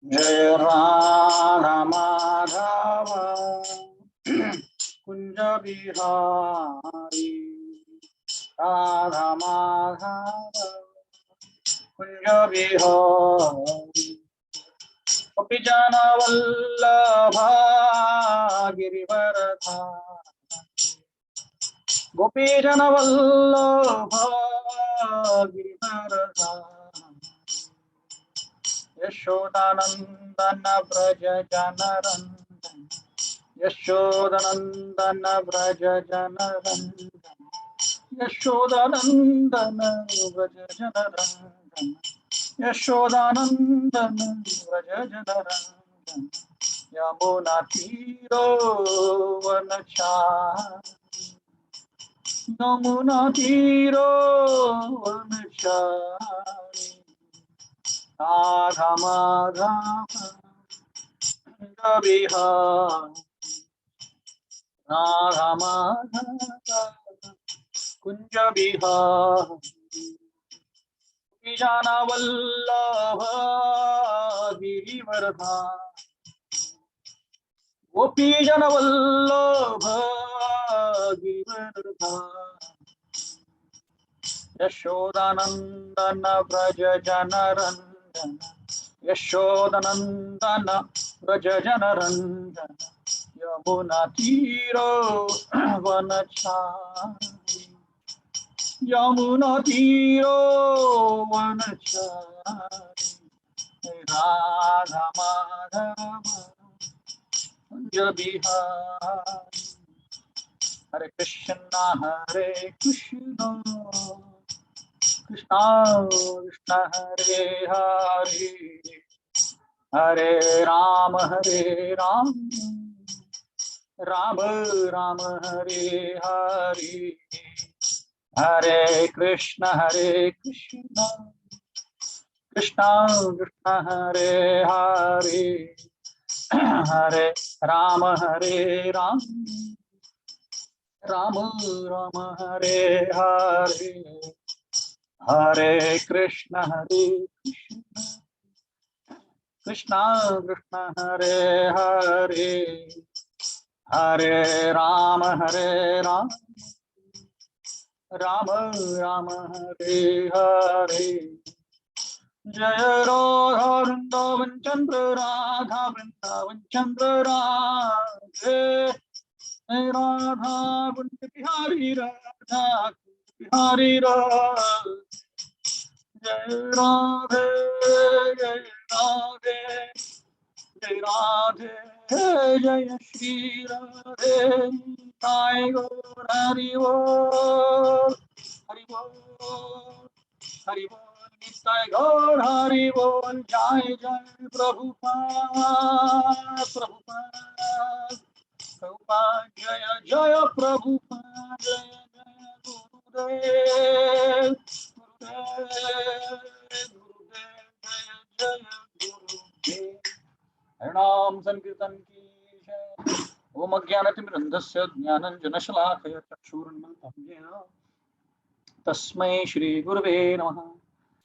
जय राधा माधव कुंज बिहारी राधा माधव कुंज बिहारी गोपी जन वल्लभा गिरिवरधारी गोपी जन वल्लभा गिरिवरधारी यशोदानंदन व्रज जनरंजन यशोदानंदन व्रज जनरंजन यशोदानंदन व्रज जनरंजन यशोदानंदन व्रज जनरंजन यमुना तीरो वनचारी यमुना तीरो वनचारी राधा माधव बिहारी राधा माधव कुंज बिहारी जान वल्लभ गिरिवरधारी गोपी जन वल्लभ गिरिवरधारी यशोदानंदन व्रज जनरंजन यशोदानंदन व्रज जनरंजन यमुना तीरो वनचारी यमुना तीरो वनचारी राधा माधव कुंज बिहारी हरे कृष्ण कृष्णा कृष्ण हरे हरे हरे राम राम राम हरे हरे हरे कृष्ण कृष्ण कृष्ण हरे हरे हरे राम राम राम हरे हरे हरे कृष्ण कृष्ण कृष्ण हरे हरे हरे राम राम राम हरे हरे जय राधा वृंदावन चंद्र राधा वृंदावन चंद्र राधे राधा कुंज बिहारी राधा बिहारी राधे जय राधे जय राधे जय राधे जय श्री राधे साई गौर हरि बोल हरि बोल हरि बोल निताय गौर हरि बोल जय जय प्रभुपाद प्रभुपाद जय जय प्रभुपाद जय जय गुरुदेव गुरुदेव जय जय गुरुदेव हरिनाम संकीर्तन की जय। ओम अज्ञानतिमिरन्धस्य ज्ञानञ्जनशलाकया चक्षुरुन्मिलितं येन तस्मै श्री गुरवे नमः।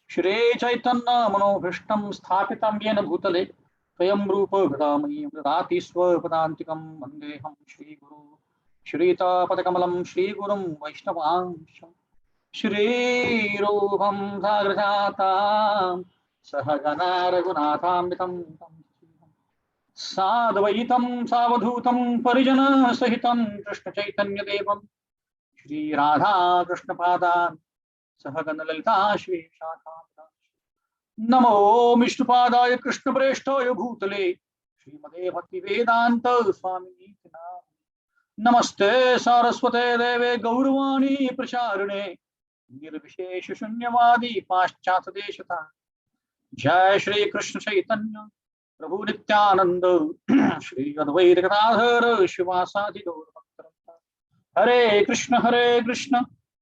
श्री चैतन्य मनोभीष्टं स्थापितं येन भूतले स्वयं रूप गदामि ददाति स्वपदान्तिकं वन्देऽहं श्रीगुरु श्रीतापदकमलं श्रीगुरुं वैष्णवांश श्रीरूपं साग्रजातां सहगना रघुनाथान्वितं साद्वैतं सावधूतं परिजनसहितं कृष्णचैतन्यदेवं श्रीराधा कृष्णपादान् सहगण ललिता श्रीशाखान्वितांश्च नमो विष्णुपादाय कृष्णप्रेष्ठाय भूतले श्रीमते भक्तिवेदान्त स्वामिनीति नामिने नमस्ते सारस्वते देवे गौरवाणी प्रचारिणे निर्विशेष शून्यवादी पाश्चात्य देशता जय श्री कृष्ण चैतन्य प्रभु नित्यानंद श्री अद्वैत गदाधर शिवासादि गौर भक्तवृंद हरे कृष्ण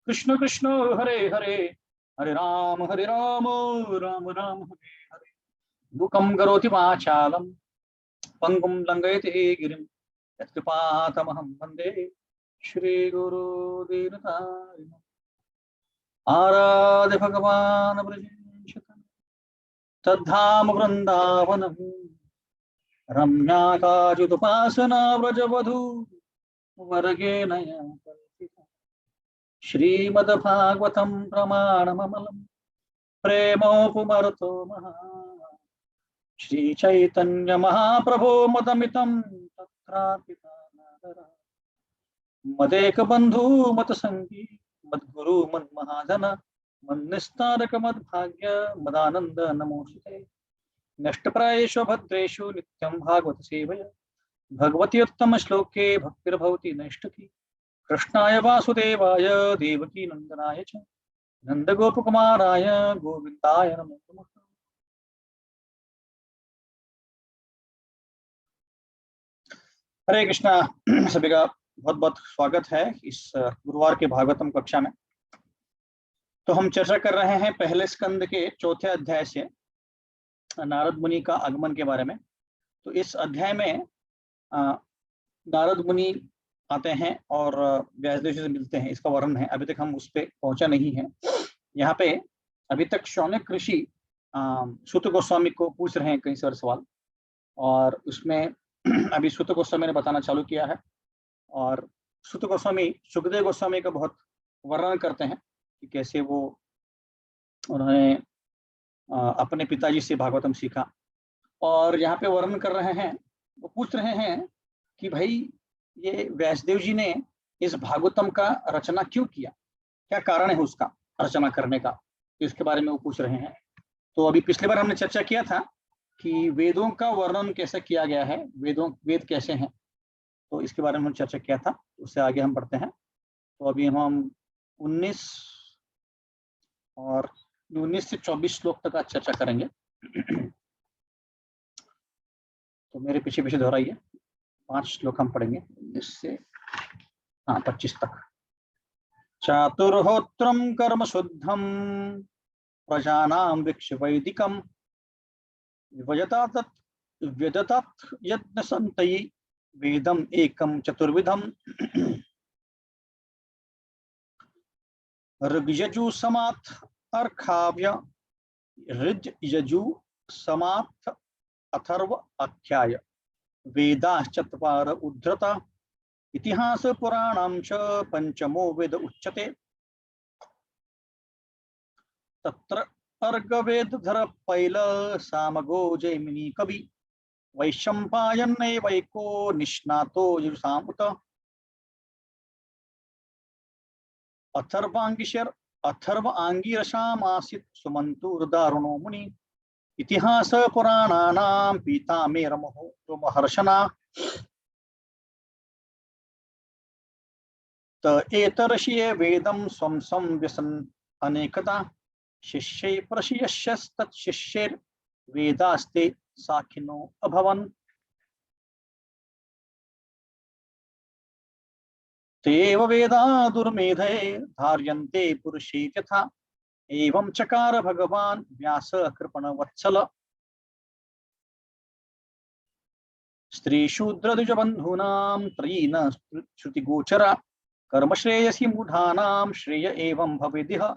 कृष्ण कृष्ण हरे हरे हरे राम राम राम हरे हरे दुःखं करोति वाचालं पंगुं लंघयति गिरिं यत्कृपातमहं वन्दे श्रीगुरो दीनतारिणम् आराध्य भगवान् ब्रजेश तद्धाम वृंदावनम् रम्याकाजुदुपासना व्रजवधू वर्गेण या कल्पिता। श्रीमद्भागवतं प्रमाणममलं प्रेमोपमर्तो महा। श्रीचैतन्य महाप्रभो मदमितं तत्रापिता मदेक बंधु मत संगी मद्गुरु मन्महाजन मन्निस्तारक मद्भाग्य मदानंद नमोस्तुते। नष्टप्रायेषु भद्रेषु नित्यं भागवत सेवया भगवती उत्तम श्लोके भक्तिर्भवति नैष्ठिकी। कृष्णाय वासुदेवाय देवकी नंदनाय च नंदगोपकुमाराय गोविंदाय नमो नमः। हरे कृष्णा। सभी का बहुत बहुत स्वागत है इस गुरुवार के भागवतम कक्षा में। तो हम चर्चा कर रहे हैं पहले स्कंद के चौथे अध्याय से नारद मुनि का आगमन के बारे में। तो इस अध्याय में नारद मुनि आते हैं और व्यासदेव से मिलते हैं, इसका वर्णन है। अभी तक हम उस पर पहुंचा नहीं है। यहाँ पे अभी तक शौनक ऋषि सूत गोस्वामी को पूछ रहे हैं कई सारे सवाल, और उसमें अभी सूत गोस्वामी ने बताना चालू किया है। और सूत गोस्वामी सुखदेव गोस्वामी का बहुत वर्णन करते हैं कि कैसे वो उन्होंने अपने पिताजी से भागवतम सीखा। और यहाँ पे वर्णन कर रहे हैं, वो पूछ रहे हैं कि भाई ये व्यासदेव जी ने इस भागवतम का रचना क्यों किया, क्या कारण है उसका रचना करने का, तो इसके बारे में वो पूछ रहे हैं। तो अभी पिछली बार हमने चर्चा किया था कि वेदों का वर्णन कैसे किया गया है, वेद कैसे हैं, तो इसके बारे में हमने चर्चा किया था। उससे आगे हम बढ़ते हैं। तो अभी हम 19 से 24 श्लोक तक आज चर्चा करेंगे। तो मेरे पीछे पीछे दोहराइए। 5 श्लोक हम पढ़ेंगे 19 से 25 तक। चातुर्होत्रम कर्म शुद्धम प्रजानां वीक्ष वैदिकम व्यदतात यज्ञ संतयि वेदम एकम चतुर्विधम ऋग्यजु समात् अर्काव्य ऋग्यजु समात् अथर्व अध्याय वेदाश्चत्वार उद्धृता इतिहास पुराणं च पंचमो वेद उच्यते। तत्र अर्गवेदधर पैल सामगो जैमिनी कवि वैशंपायनैवैको निष्णातो युषामुत अथर्व आंगिरसामासीत् सुमन्तुर्दारुणो मुनि इतिहास पुराणानां पीतामेरमहो महर्षणा त एतर्षिये वेदं स्वं संव्यसन् अनेकदा शिष्यै प्रशिष्यस्तच्छिष्यैर्वेदास्ते साखिनो अभवन्। तेव वेदा दुर्मेधे धार्यन्ते पुरुषे यथा एवं चकार भगवान् व्यास कृपण वत्सल। स्त्री शूद्र द्विज बंधूनां त्रयीन श्रुति गोचरा कर्म श्रेयसी मूढ़ानां श्रेय एवं भवेदिह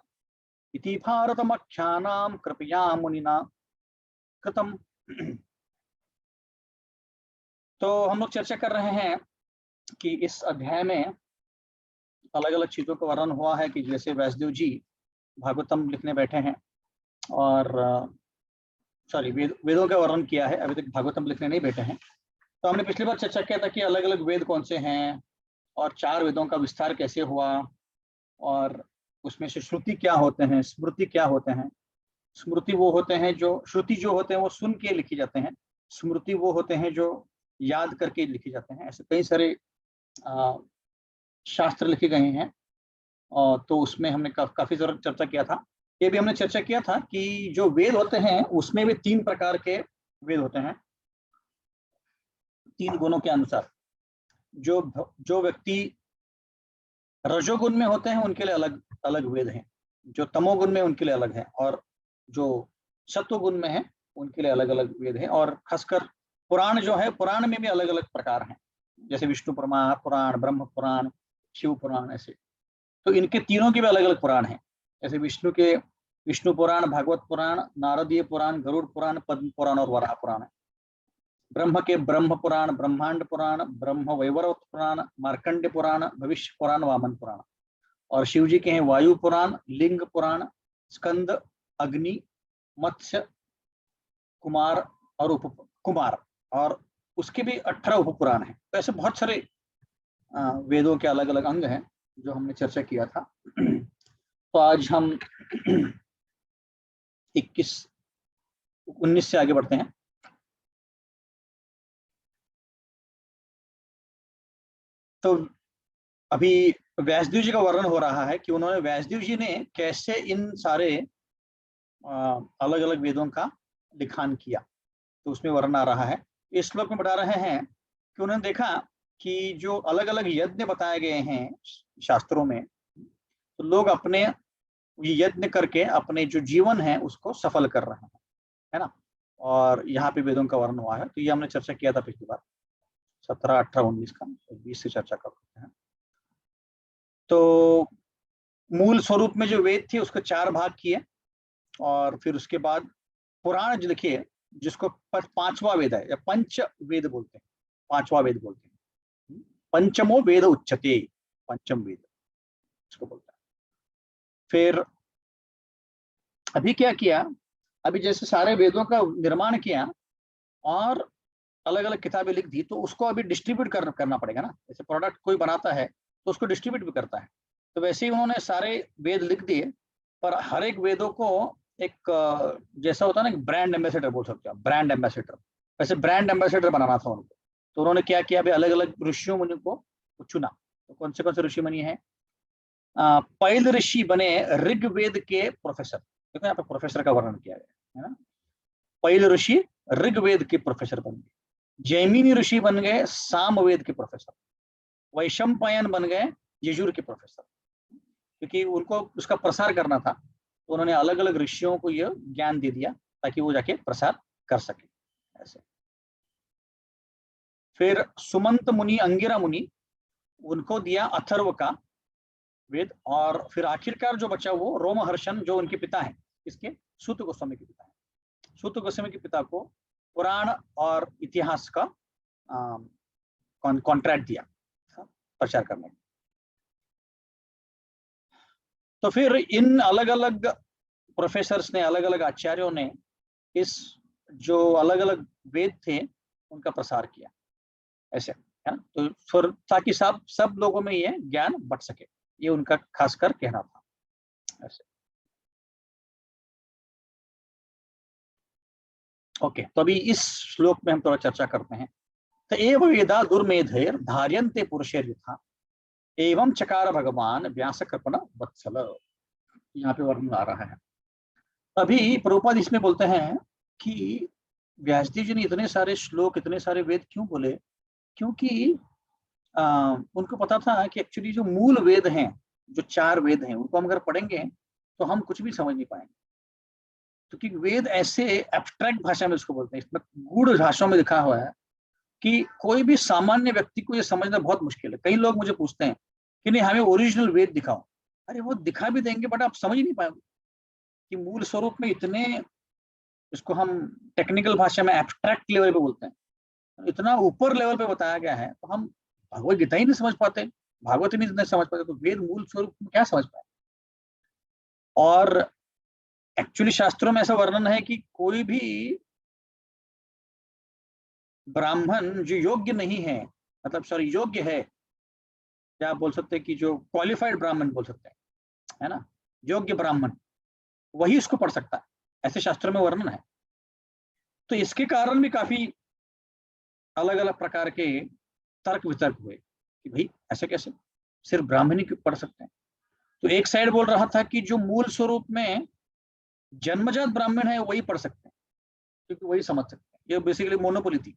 इति भारतमख्यानां कृपया मुनिना कृतम। तो हम लोग चर्चा कर रहे हैं कि इस अध्याय में अलग अलग चीजों का वर्णन हुआ है कि जैसे व्यासदेव जी भागवतम लिखने बैठे हैं, और वेदों का वर्णन किया है। अभी तक भागवतम लिखने नहीं बैठे हैं। तो हमने पिछली बार चर्चा किया था कि अलग अलग वेद कौन से हैं और 4 वेदों का विस्तार कैसे हुआ, और उसमें से श्रुति क्या होते हैं, स्मृति क्या होते हैं। स्मृति वो होते हैं जो, श्रुति जो होते हैं वो सुन के लिखी जाते हैं, स्मृति वो होते हैं जो याद करके लिखे जाते हैं। ऐसे कई सारे शास्त्र लिखे गए हैं। और तो उसमें हमने काफी जरूर चर्चा किया था। ये भी हमने चर्चा किया था कि जो वेद होते हैं उसमें भी 3 प्रकार के वेद होते हैं, 3 गुणों के अनुसार। जो व्यक्ति रजोगुण में होते हैं उनके लिए अलग अलग वेद हैं, जो तमोगुण में उनके लिए अलग है, और जो सत्वगुण में है उनके लिए अलग अलग वेद हैं। और खासकर पुराण जो है, पुराण में भी अलग अलग प्रकार हैं, जैसे विष्णु पुराण, ब्रह्म पुराण, शिव पुराण, ऐसे। तो इनके तीनों के भी अलग अलग पुराण हैं। जैसे विष्णु के विष्णु पुराण, भागवत पुराण, नारदीय पुराण, गरुड़ पुराण, पद्म पुराण और वराह पुराण है। ब्रह्म के ब्रह्म पुराण, ब्रह्मांड पुराण, ब्रह्म वैवरत पुराण, मार्कंड पुराण, भविष्य पुराण, वामन पुराण। और शिव जी के हैं वायु पुराण, लिंग पुराण, स्कंद, अग्नि, मत्स्य, कुमार और उप कुमार, और उसके भी 18 उपपुराण हैं। तो ऐसे बहुत सारे वेदों के अलग अलग अंग हैं जो हमने चर्चा किया था। तो आज हम 19 से आगे बढ़ते हैं। तो अभी व्यासदेव जी का वर्णन हो रहा है कि उन्होंने, व्यासदेव जी ने कैसे इन सारे अलग अलग वेदों का लिखान किया, तो उसमें वर्णन आ रहा है। इस श्लोक में बता रहे हैं कि उन्होंने देखा कि जो अलग अलग यज्ञ बताए गए हैं शास्त्रों में, तो लोग अपने यज्ञ करके अपने जो जीवन है उसको सफल कर रहे हैं, है ना। और यहाँ पे वेदों का वर्णन हुआ है। तो ये हमने चर्चा किया था पिछली बार 17, 18, 19 का, 20 से चर्चा करते हैं। तो मूल स्वरूप में जो वेद थे उसको 4 भाग किए, और फिर उसके बाद पुराण जो लिखिए, जिसको 5वां वेद है या पंच वेद बोलते हैं, 5वां वेद बोलते हैं। पंचमो वेद उच्चते, पंचम वेद इसको बोलते हैं। फिर अभी क्या किया, अभी जैसे सारे वेदों का निर्माण किया और अलग अलग किताबें लिख दी, तो उसको अभी डिस्ट्रीब्यूट करना पड़ेगा ना। जैसे प्रोडक्ट कोई बनाता है तो उसको डिस्ट्रीब्यूट भी करता है। तो वैसे ही उन्होंने सारे वेद लिख दिए, पर हर एक वेदों को एक जैसा होता है ना, ब्रांड एम्बेसडर बोल सकते हैं, ब्रांड एम्बेसडर, वैसे ब्रांड एम्बेसडर बनाना था उनको। तो उन्होंने क्या किया, अभी अलग अलग ऋषियों मुनि को चुना। तो कौन से ऋषि मुनि है? पैल ऋषि बने ऋग्वेद के प्रोफेसर। देखो यहाँ पे प्रोफेसर का वर्णन किया गया है ना। पैल ऋषि ऋग्वेद के प्रोफेसर बन गए। जैमिनी ऋषि बन गए सामवेद के प्रोफेसर। वैशंपायन बन गए यजुर के प्रोफेसर, क्योंकि उनको उसका प्रसार करना था। तो उन्होंने अलग अलग ऋषियों को यह ज्ञान दे दिया ताकि वो जाके प्रसार कर सके ऐसे। फिर सुमंत मुनि, अंगिरा मुनि, उनको दिया अथर्व का वेद। और फिर आखिरकार जो बचा वो रोमहर्षण, जो उनके पिता हैं, इसके सूत गोस्वामी के पिता हैं। सूत गोस्वामी के पिता को पुराण और इतिहास का कॉन्ट्रैक्ट दिया प्रचार करने। तो फिर इन अलग अलग प्रोफेसर्स ने, अलग अलग आचार्यों ने इस जो अलग अलग वेद थे उनका प्रसार किया ऐसे, है ना। तो फिर ताकि सब लोगों में ये ज्ञान बट सके, ये उनका खासकर कहना था ऐसे। ओके, तो अभी इस श्लोक में हम थोड़ा चर्चा करते हैं। तो एव वेदा दुर्मेधैर धार्यन्ते पुरुषैर यथा, एवं चकार भगवान व्यास कृपण वत्सल। यहाँ पे वर्णन आ रहा है। अभी प्रभुपाद इसमें बोलते हैं कि व्यासदेव जी ने इतने सारे श्लोक, इतने सारे वेद क्यों बोले, क्योंकि उनको पता था कि एक्चुअली जो मूल वेद हैं, जो 4 वेद हैं, उनको हम अगर पढ़ेंगे तो हम कुछ भी समझ नहीं पाएंगे। क्योंकि वेद ऐसे एब्स्ट्रैक्ट भाषा में उसको बोलते हैं, इसमें गूढ़ भाषाओं में लिखा हुआ है कि कोई भी सामान्य व्यक्ति को ये समझना बहुत मुश्किल है। कई लोग मुझे पूछते हैं कि नहीं हमें ओरिजिनल वेद दिखाओ। अरे वो दिखा भी देंगे बट आप समझ ही नहीं पाएंगे कि मूल स्वरूप में इतने, इसको हम टेक्निकल भाषा में एब्स्ट्रैक्ट लेवल पे बोलते हैं, इतना ऊपर लेवल पे बताया गया है, तो हम भगवत गीता ही नहीं समझ पाते, भागवत ही नहीं समझ पाते, तो वेद मूल स्वरूप में क्या समझ पाए। और एक्चुअली शास्त्रों में ऐसा वर्णन है कि कोई भी ब्राह्मण जो योग्य नहीं है, मतलब सॉरी योग्य है, क्या आप बोल सकते हैं कि जो क्वालिफाइड ब्राह्मण बोल सकते हैं, है ना, योग्य ब्राह्मण, वही इसको पढ़ सकता है, ऐसे शास्त्रों में वर्णन है। तो इसके कारण भी काफी अलग अलग प्रकार के तर्क वितर्क हुए कि भाई ऐसे कैसे सिर्फ ब्राह्मण ही पढ़ सकते हैं। तो एक साइड बोल रहा था कि जो मूल स्वरूप में जन्मजात ब्राह्मण है वही पढ़ सकते हैं, क्योंकि वही समझ सकते हैं। ये बेसिकली मोनोपोली थी।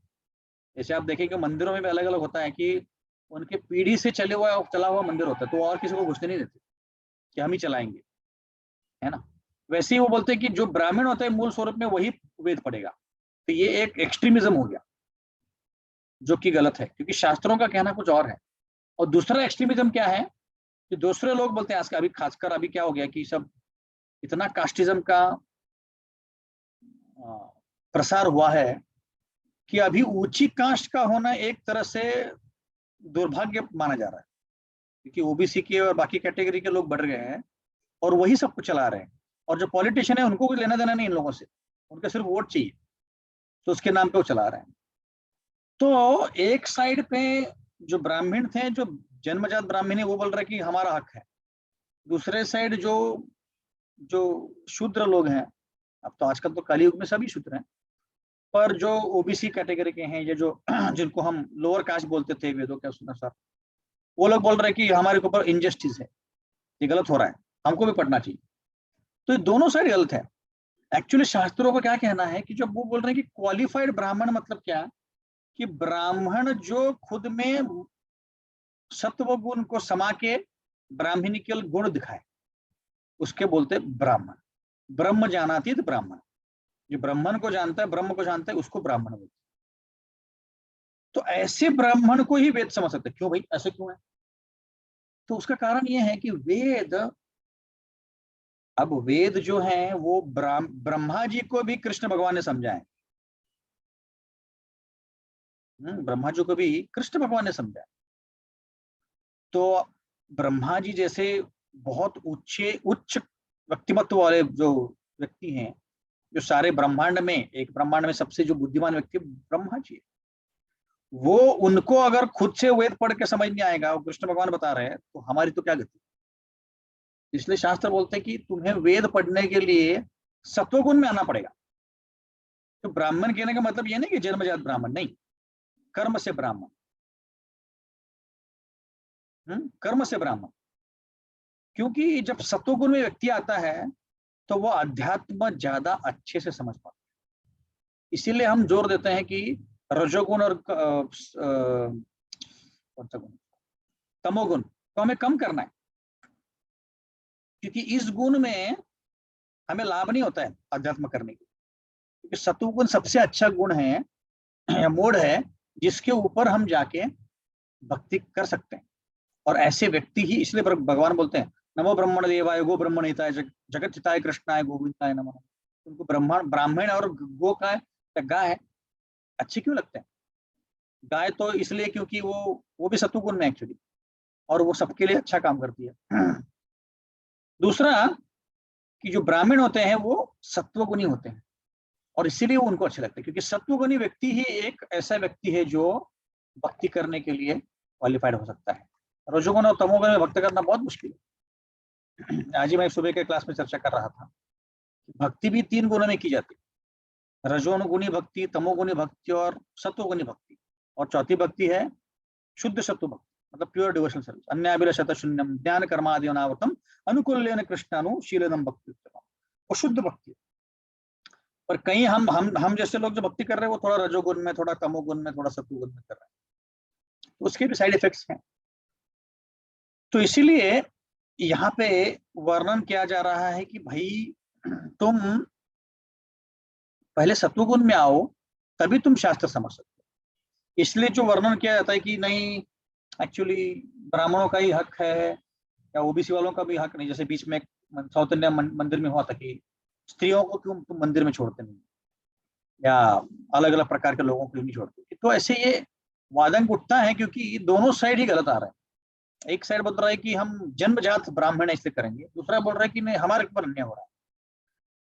जैसे आप देखेंगे मंदिरों में भी अलग अलग होता है कि उनके पीढ़ी से चला हुआ मंदिर होता है, तो और किसी को घुसने नहीं देते कि हम ही चलाएंगे, है ना। वैसे ही वो बोलते हैं कि जो ब्राह्मण होता है मूल स्वरूप में वही वेद पढ़ेगा। तो ये एक एक्सट्रीमिज्म हो गया जो कि गलत है, क्योंकि शास्त्रों का कहना कुछ और है। और दूसरा एक्सट्रीमिज्म क्या है कि दूसरे लोग बोलते हैं, अभी खासकर अभी क्या हो गया कि सब इतना कास्टिज्म का प्रसार हुआ है कि अभी ऊंची कास्ट का होना एक तरह से दुर्भाग्य माना जा रहा है, क्योंकि ओबीसी के और बाकी कैटेगरी के लोग बढ़ गए हैं और वही सब कुछ चला रहे हैं। और जो पॉलिटिशियन है उनको कुछ लेना देना नहीं इन लोगों से, उनके सिर्फ वोट चाहिए, तो उसके नाम पे वो चला रहे हैं। तो एक साइड पे जो ब्राह्मण थे, जो जन्मजात ब्राह्मण है, वो बोल रहे कि हमारा हक है। दूसरे साइड जो जो शूद्र लोग हैं, अब तो आजकल तो कलयुग में सभी शूद्र हैं, पर जो ओबीसी कैटेगरी के हैं, ये जो जिनको हम लोअर कास्ट बोलते थे वेदों के अनुसार, वो लोग बोल रहे हैं कि हमारे ऊपर इनजस्टिस है, ये गलत हो रहा है, हमको भी पढ़ना चाहिए। तो ये दोनों साइड गलत है। एक्चुअली शास्त्रों का क्या कहना है कि जब वो बोल रहे हैं कि क्वालिफाइड ब्राह्मण मतलब क्या, कि ब्राह्मण जो खुद में सत्व गुण को समा के ब्राह्मणिकल गुण दिखाए, उसके बोलते ब्राह्मण। ब्रह्म जानाती तो ब्राह्मण, जो ब्राह्मण को जानता है, ब्रह्म को जानता है, उसको ब्राह्मण बोलते। तो ऐसे ब्राह्मण को ही वेद समझ सकते। क्यों भाई, ऐसे क्यों है? तो उसका कारण यह है कि वेद, अब वेद जो है वो ब्रह्मा जी को भी कृष्ण भगवान ने समझाए। ब्रह्मा जी को भी कृष्ण भगवान ने समझाया। तो ब्रह्मा जी जैसे बहुत उच्च व्यक्तिमत्व वाले जो व्यक्ति हैं, जो सारे ब्रह्मांड में, एक ब्रह्मांड में सबसे जो बुद्धिमान व्यक्ति ब्रह्मा जी है, वो उनको अगर खुद से वेद पढ़ के समझ नहीं आएगा, वो कृष्ण भगवान बता रहे हैं, तो हमारी तो क्या गति। इसलिए शास्त्र बोलते हैं कि तुम्हें वेद पढ़ने के लिए सत्वगुण में आना पड़ेगा। तो ब्राह्मण कहने का मतलब ये नहीं कि जन्मजात ब्राह्मण, नहीं, कर्म से ब्राह्मण। कर्म से ब्राह्मण, क्योंकि जब सत्वगुण में व्यक्ति आता है तो वो अध्यात्म ज्यादा अच्छे से समझ पाता है। इसीलिए हम जोर देते हैं कि रजोगुण और तमोगुण को हमें कम करना है, क्योंकि इस गुण में हमें लाभ नहीं होता है अध्यात्म करने के। क्योंकि सत्वगुण सबसे अच्छा गुण है या मोड है जिसके ऊपर हम जाके भक्ति कर सकते हैं। और ऐसे व्यक्ति ही, इसलिए भगवान बोलते हैं नमो ब्रह्मण देवाय गो ब्रह्मण हिताय जगत हिताय कृष्णाय गोविंदाय नमः। उनको ब्राह्मण और गो का गाय अच्छे क्यों लगते हैं? गाय तो इसलिए क्योंकि वो भी सत्वगुण में एक्चुअली, और वो सबके लिए अच्छा काम करती है। दूसरा कि जो ब्राह्मण होते हैं वो सत्वगुणी होते हैं, और इसीलिए वो उनको अच्छे लगते हैं, क्योंकि सत्वगुणी व्यक्ति ही एक ऐसा व्यक्ति है जो भक्ति करने के लिए क्वालिफाइड हो सकता है। रजोगुण और तमोगुण में भक्ति करना बहुत मुश्किल है। आज ही मैं सुबह के क्लास में चर्चा कर रहा था, भक्ति भी 3 गुणों में की जाती है, रजोगुणी भक्ति, तमोगुणी भक्ति और सत्वगुणी भक्ति। और चौथी भक्ति है शुद्ध सत्व भक्ति, मतलब प्योर डिवोशनल सर्विस, अन्याभिलषत शून्यम ज्ञान कर्मादि अनावृतम अनुकूल्येन कृष्णानुशीलनम भक्ति, वो शुद्ध भक्ति। पर कहीं हम जैसे लोग जो भक्ति कर रहे हैं वो थोड़ा रजोगुण में, थोड़ा तमोगुण में, थोड़ा सत्वगुण में कर रहे हैं, तो उसके भी साइड इफेक्ट्स हैं। तो इसीलिए यहाँ पे वर्णन किया जा रहा है कि भाई तुम पहले सत्वगुण में आओ, तभी तुम शास्त्र समझ सकते हो। इसलिए जो वर्णन किया जाता है कि नहीं, एक्चुअली ब्राह्मणों का ही हक है या ओबीसी वालों का भी हक नहीं। जैसे बीच में साउथ इंडिया मंदिर में हुआ था कि स्त्रियों को क्यों तुम मंदिर में छोड़ते नहीं, या अलग अलग प्रकार के लोगों को नहीं छोड़ते। तो ऐसे ये वादंग उठता है क्योंकि दोनों साइड ही गलत आ रहा है। एक साइड बोल रहा है कि हम जन्मजात ब्राह्मण ऐसे करेंगे, दूसरा बोल रहा है कि नहीं, हमारे ऊपर अन्याय हो रहा है।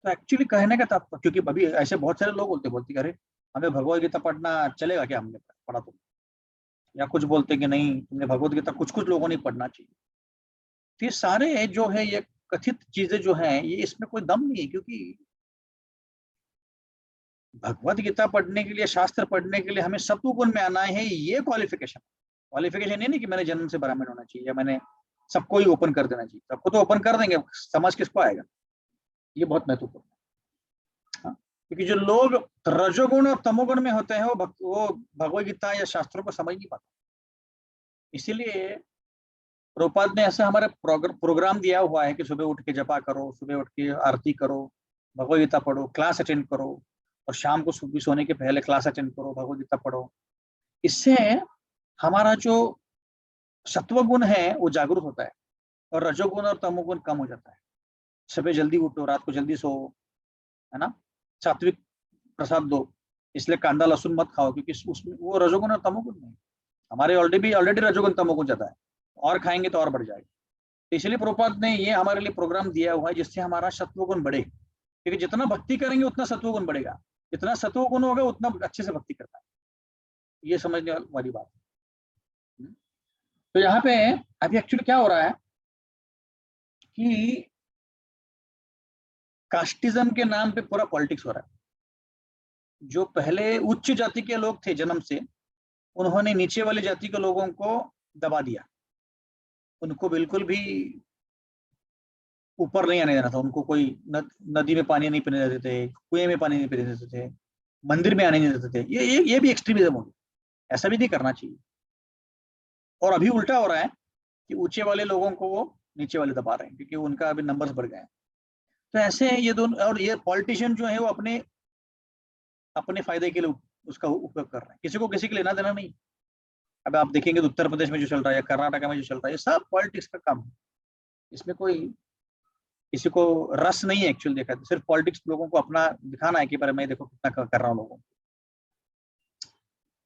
तो एक्चुअली कहने का तात्पर्य, क्योंकि अभी ऐसे बहुत सारे लोग बोलते अरे हमें भगवत गीता पढ़ना चलेगा क्या, हमने पढ़ा तो, या कुछ बोलते कि नहीं तुमने भगवत गीता, कुछ लोगों ने पढ़ना चाहिए। तो ये सारे जो है, ये कथित चीजें जो है, ये इसमें कोई दम नहीं है। क्योंकि भगवत गीता पढ़ने के लिए, शास्त्र पढ़ने के लिए हमें सत्वगुण में आना है, ये क्वालिफिकेशन। क्वालिफिकेशन ये नहीं कि मैंने जन्म से ब्राह्मण होना चाहिए या मैंने सबको ही ओपन कर देना चाहिए। सबको तो ओपन कर देंगे, समझ किसको आएगा, ये बहुत महत्वपूर्ण है। हाँ? क्योंकि जो लोग रजोगुण और तमोगुण में होते हैं वो भगवत गीता या शास्त्रों को समझ नहीं पाते। इसीलिए प्रभुपाद ने ऐसा हमारे प्रोग्राम दिया हुआ है कि सुबह उठ के जपा करो, सुबह उठ के आरती करो, भगवत गीता पढ़ो, क्लास अटेंड करो, और शाम को सोने के पहले क्लास अटेंड करो, भगवत गीता पढ़ो। इससे हमारा जो सत्वगुण है वो जागरूक होता है, और रजोगुण और तमोगुण कम हो जाता है। सुबह जल्दी उठो, रात को जल्दी सो, है ना। सात्विक प्रसाद दो, इसलिए कांदा लहसुन मत खाओ, क्योंकि उसमें वो रजोगुण और तमोगुण नहीं, हमारे ऑलरेडी रजोगुण तमोगुण ज्यादा है, और खाएंगे तो और बढ़ जाएगा। तो इसलिए प्रभुपाद ने ये हमारे लिए प्रोग्राम दिया हुआ है जिससे हमारा सत्वगुण बढ़े, क्योंकि जितना भक्ति करेंगे उतना सत्वगुण बढ़ेगा, जितना सत्वगुण होगा उतना अच्छे से भक्ति करता है, ये समझने वाली बात है। तो यहाँ पे अभी एक्चुअली क्या हो रहा है कि कास्टिज्म के नाम पे पूरा पॉलिटिक्स हो रहा है। जो पहले उच्च जाति के लोग थे जन्म से, उन्होंने नीचे वाली जाति के लोगों को दबा दिया, उनको बिल्कुल भी ऊपर नहीं आने देना था, उनको कोई नदी में पानी नहीं पीने देते थे, कुएं में पानी नहीं पीने देते थे, मंदिर में आने नहीं देते थे। ये भी एक्सट्रीमिज्म हो गया, ऐसा भी नहीं करना चाहिए। और अभी उल्टा हो रहा है कि ऊंचे वाले लोगों को वो नीचे वाले दबा रहे हैं, क्योंकि उनका अभी नंबर्स बढ़ गए हैं। तो ऐसे ये दोनों, और ये पॉलिटिशियन जो है वो अपने अपने फायदे के लिए उसका उपयोग कर रहे हैं, किसी को किसी के लेना देना नहीं। अब आप देखेंगे तो उत्तर प्रदेश में जो चल रहा है या कर्नाटक में जो चल रहा है, ये सब पॉलिटिक्स का काम है, इसमें कोई किसी को रस नहीं है एक्चुअली। देखा तो सिर्फ पॉलिटिक्स लोगों को अपना दिखाना है कि पर मैं देखो कितना कर रहा हूँ लोगों को।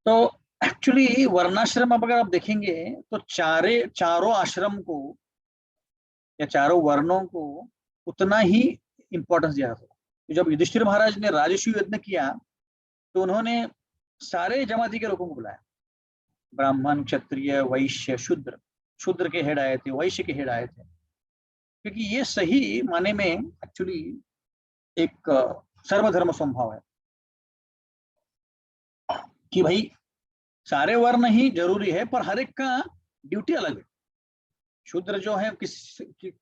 तो एक्चुअली वर्णाश्रम अब अगर आप देखेंगे तो चारों आश्रम को या चारों वर्णों को उतना ही इंपॉर्टेंस दिया था। तो जब युधिष्ठिर महाराज ने राजसूय यज्ञ किया तो उन्होंने सारे जमाती के लोगों को बुलाया, ब्राह्मण, क्षत्रिय, वैश्य, शूद्र। शूद्र के हेड आए थे, वैश्य के हेड आए थे, क्योंकि ये सही माने में एक्चुअली एक सर्वधर्म संभाव है कि भाई सारे वर्ण ही जरूरी है, पर हर एक का ड्यूटी अलग है। शूद्र जो है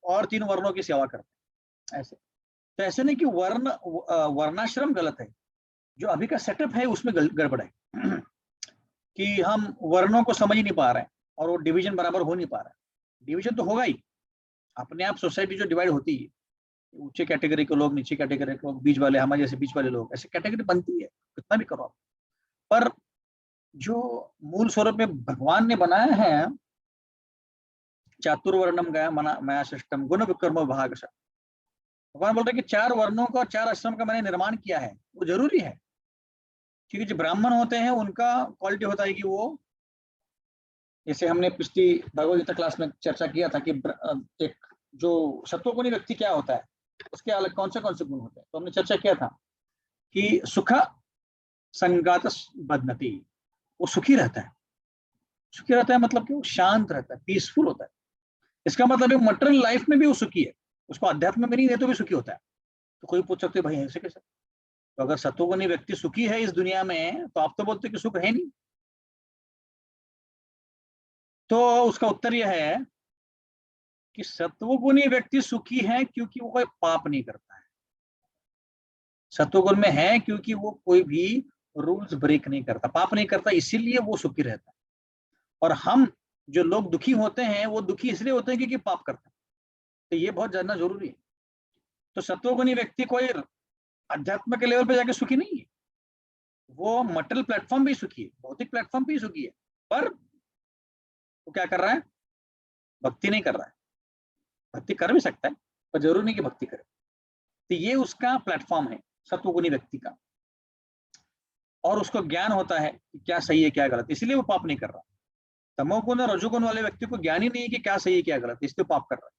और 3 वर्णों की सेवा करते हैं, ऐसे। तो ऐसे नहीं कि वर्णाश्रम गलत है, जो अभी का सेटअप है उसमें गड़बड़ है कि हम वर्णों को समझ ही नहीं पा रहे हैं और वो डिवीजन बराबर हो नहीं पा रहा है। डिवीजन तो होगा ही, अपने आप सोसाइटी जो डिवाइड होती है, ऊंचे कैटेगरी के लोग, नीचे कैटेगरी के लोग, बीच वाले, हमारे जैसे बीच वाले लोग, ऐसे कैटेगरी बनती है, कितना भी करो आप। पर जो मूल स्वरूप में भगवान ने बनाया है, चातुर्वर्णम गया मना मया सृष्टम गुण विकर्म भागश, भगवान बोलते हैं कि 4 वर्णों का और 4 आश्रम का मैंने निर्माण किया है। वो जरूरी है, क्योंकि जो ब्राह्मण होते हैं उनका क्वालिटी होता है कि वो, जैसे हमने पिछली भगवद गीता क्लास में चर्चा किया था कि एक जो सत्वगुणी व्यक्ति क्या होता है, उसके अलग कौन से गुण होते हैं। तो हमने चर्चा किया था कि सुख संगात बदनति, वो सुखी रहता है। सुखी रहता है मतलब कि वो शांत रहता है, पीसफुल होता है। इसका मतलब है मटेरियल लाइफ में भी वो सुखी है, उसको अध्यात्म में नहीं है तो भी सुखी होता है। तो कोई पूछ सकते भाई ऐसे कैसे? तो अगर सत्वगुणी व्यक्ति सुखी है इस दुनिया में, तो आप तो बोलते कि सुख है नहीं। तो उसका उत्तर यह है कि सत्वगुणी व्यक्ति सुखी है क्योंकि वो कोई पाप नहीं करता है। सत्वगुण में है क्योंकि वो कोई भी रूल्स ब्रेक नहीं करता, पाप नहीं करता, इसीलिए वो सुखी रहता है। और हम जो लोग दुखी होते हैं वो दुखी इसलिए होते हैं क्योंकि पाप करते हैं। तो ये बहुत जानना जरूरी है। तो सत्वगुणी व्यक्ति कोई अध्यात्म के लेवल पे जाके सुखी नहीं है, वो मटेरियल प्लेटफॉर्म भी सुखी है, भौतिक प्लेटफॉर्म भी सुखी है, पर वो क्या कर रहा है? भक्ति नहीं कर रहा है। भक्ति कर भी सकता है पर जरूरी नहीं कि भक्ति करे। तो ये उसका प्लेटफॉर्म है सत्वगुणी व्यक्ति का, और उसको ज्ञान होता है कि क्या सही है क्या गलत, इसलिए वो पाप नहीं कर रहा। तमोगुण और रजोगुण वाले व्यक्ति को ज्ञान ही नहीं है कि क्या सही है क्या गलत, इसलिए पाप कर रहा है।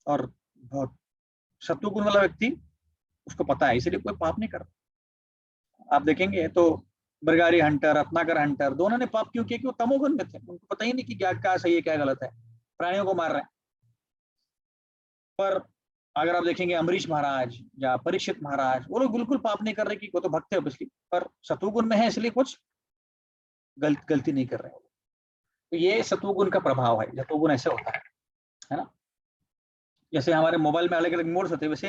और बहुत सत्वगुण वाला व्यक्ति, उसको पता है, इसलिए कोई पाप नहीं कर रहा। आप देखेंगे तो मृगारी हंटर, रत्नाकर हंटर, दोनों ने पाप क्यों किया? कि वो तमोगुण में थे, उनको पता ही नहीं कि क्या सही है क्या गलत है, प्राणियों को मार रहे हैं। पर अगर आप देखेंगे अम्बरीश महाराज या परीक्षित महाराज, वो लोग बिल्कुल पाप नहीं कर रहे, कि वो तो भक्त है ऑब्वियसली, पर सत्वगुण में है इसलिए कुछ गलती नहीं कर रहे हैं। तो ये सत्वगुण का प्रभाव है, सत्वगुण ऐसे होता है ना। जैसे हमारे मोबाइल में अलग अलग मोड्स होते हैं, वैसे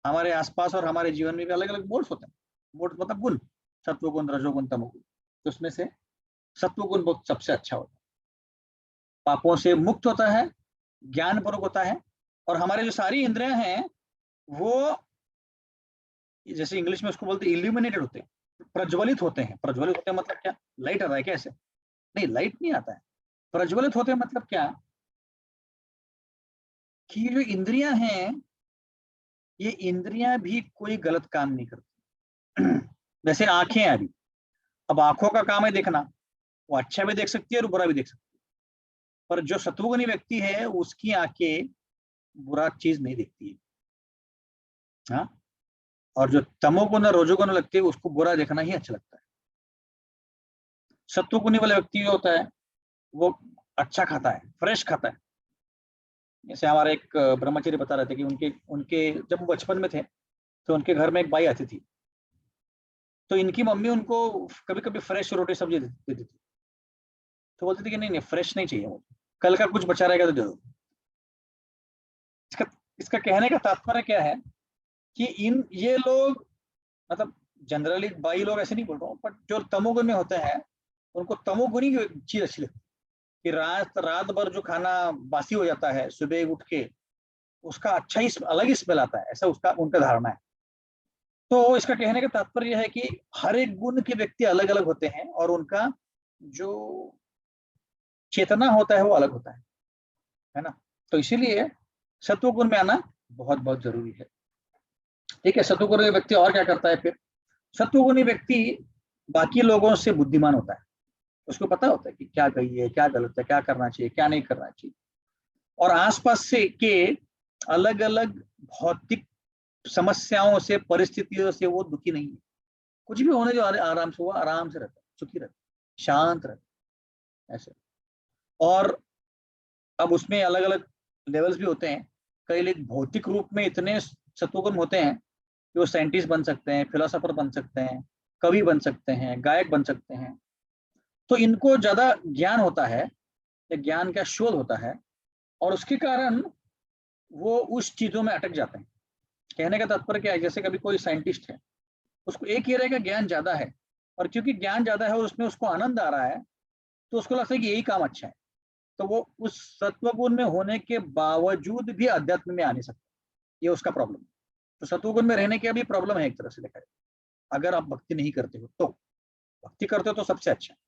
हमारे आसपास और हमारे जीवन में भी अलग अलग मोड्स होते हैं। मोड मतलब गुण, सत्वगुण, रजोगुण, तमोगुण। तो उसमें से सत्वगुण बहुत सबसे अच्छा होता है, पापों से मुक्त होता है, ज्ञानपूर्वक होता है। और हमारे जो सारी इंद्रियां हैं वो, जैसे इंग्लिश में उसको बोलते हैं इल्यूमिनेटेड होते हैं, प्रज्वलित होते हैं। प्रज्वलित होते हैं मतलब क्या? लाइट आता है क्या ऐसे? नहीं, लाइट नहीं आता है। प्रज्वलित होते हैं मतलब क्या कि जो इंद्रियां हैं ये इंद्रियां भी कोई गलत काम नहीं करती। जैसे आंखें हैं अभी, अब आंखों का काम है देखना, वो अच्छा भी देख सकती है और बुरा भी देख सकती है। पर जो सत्वगुणी व्यक्ति है उसकी आंखें बुरा चीज नहीं देखती है। हाँ, और जो तमोगुण और रजोगुण लगती है उसको बुरा देखना ही अच्छा लगता है। सत्वगुणी वाला व्यक्ति जो होता है वो अच्छा खाता है, फ्रेश खाता है। जैसे हमारे एक ब्रह्मचारी बता रहे थे कि उनके उनके जब वो बचपन में थे तो उनके घर में एक बाई आती थी, तो इनकी मम्मी उनको कभी कभी फ्रेश रोटी सब्जी देती थी। तो बोलती थी कि नहीं नहीं फ्रेश नहीं चाहिए, मुझे कल का कुछ बचा रहेगा तो दे दो। इसका इसका कहने का तात्पर्य क्या है कि इन ये लोग, मतलब जनरली बाई लोग ऐसे नहीं बोल रहा हूँ, बट जो तमोगुण में होते हैं उनको तमोगुणी की चीज अच्छी लगती है। कि रात रात भर जो खाना बासी हो जाता है, सुबह उठ के उसका अच्छा ही अलग ही स्मेल आता है, ऐसा उसका उनका धारणा है। तो इसका कहने का तात्पर्य यह है कि हर एक गुण के व्यक्ति अलग अलग होते हैं और उनका जो चेतना होता है वो अलग होता है ना। तो इसीलिए सत्व गुण में आना बहुत बहुत जरूरी है। ठीक है, सत्वगुणी व्यक्ति और क्या करता है फिर? सत्वगुणी व्यक्ति बाकी लोगों से बुद्धिमान होता है। उसको पता होता है कि क्या सही है, क्या गलत है, क्या करना चाहिए, क्या नहीं करना चाहिए। और आसपास से के अलग अलग भौतिक समस्याओं से, परिस्थितियों से वो दुखी नहीं है। कुछ भी होने जो आराम से, वो आराम से रहता है, सुखी रहता है, शांत रहता है ऐसे। और अब उसमें अलग अलग लेवल्स भी होते हैं। कई लोग भौतिक रूप में इतने सत्वगुण होते हैं कि वो साइंटिस्ट बन सकते हैं, फिलोसोफर बन सकते हैं, कवि बन सकते हैं, गायक बन सकते हैं। तो इनको ज्यादा ज्ञान होता है, या ज्ञान का शोध होता है, और उसके कारण वो उस चीजों में अटक जाते हैं। कहने का तात्पर्य क्या है? जैसे कभी कोई साइंटिस्ट है, उसको एक ही रहेगा ज्ञान ज्यादा है, और क्योंकि ज्ञान ज्यादा है और उसमें उसको आनंद आ रहा है, तो उसको लगता है कि यही काम अच्छा है। तो वो उस सत्वगुण में होने के बावजूद भी अध्यात्म में आ नहीं सकता। ये उसका प्रॉब्लम है। तो सत्वगुण में रहने की अभी प्रॉब्लम है एक तरह से देखा जाए। अगर आप भक्ति नहीं करते हो तो, भक्ति करते हो तो सबसे अच्छा है।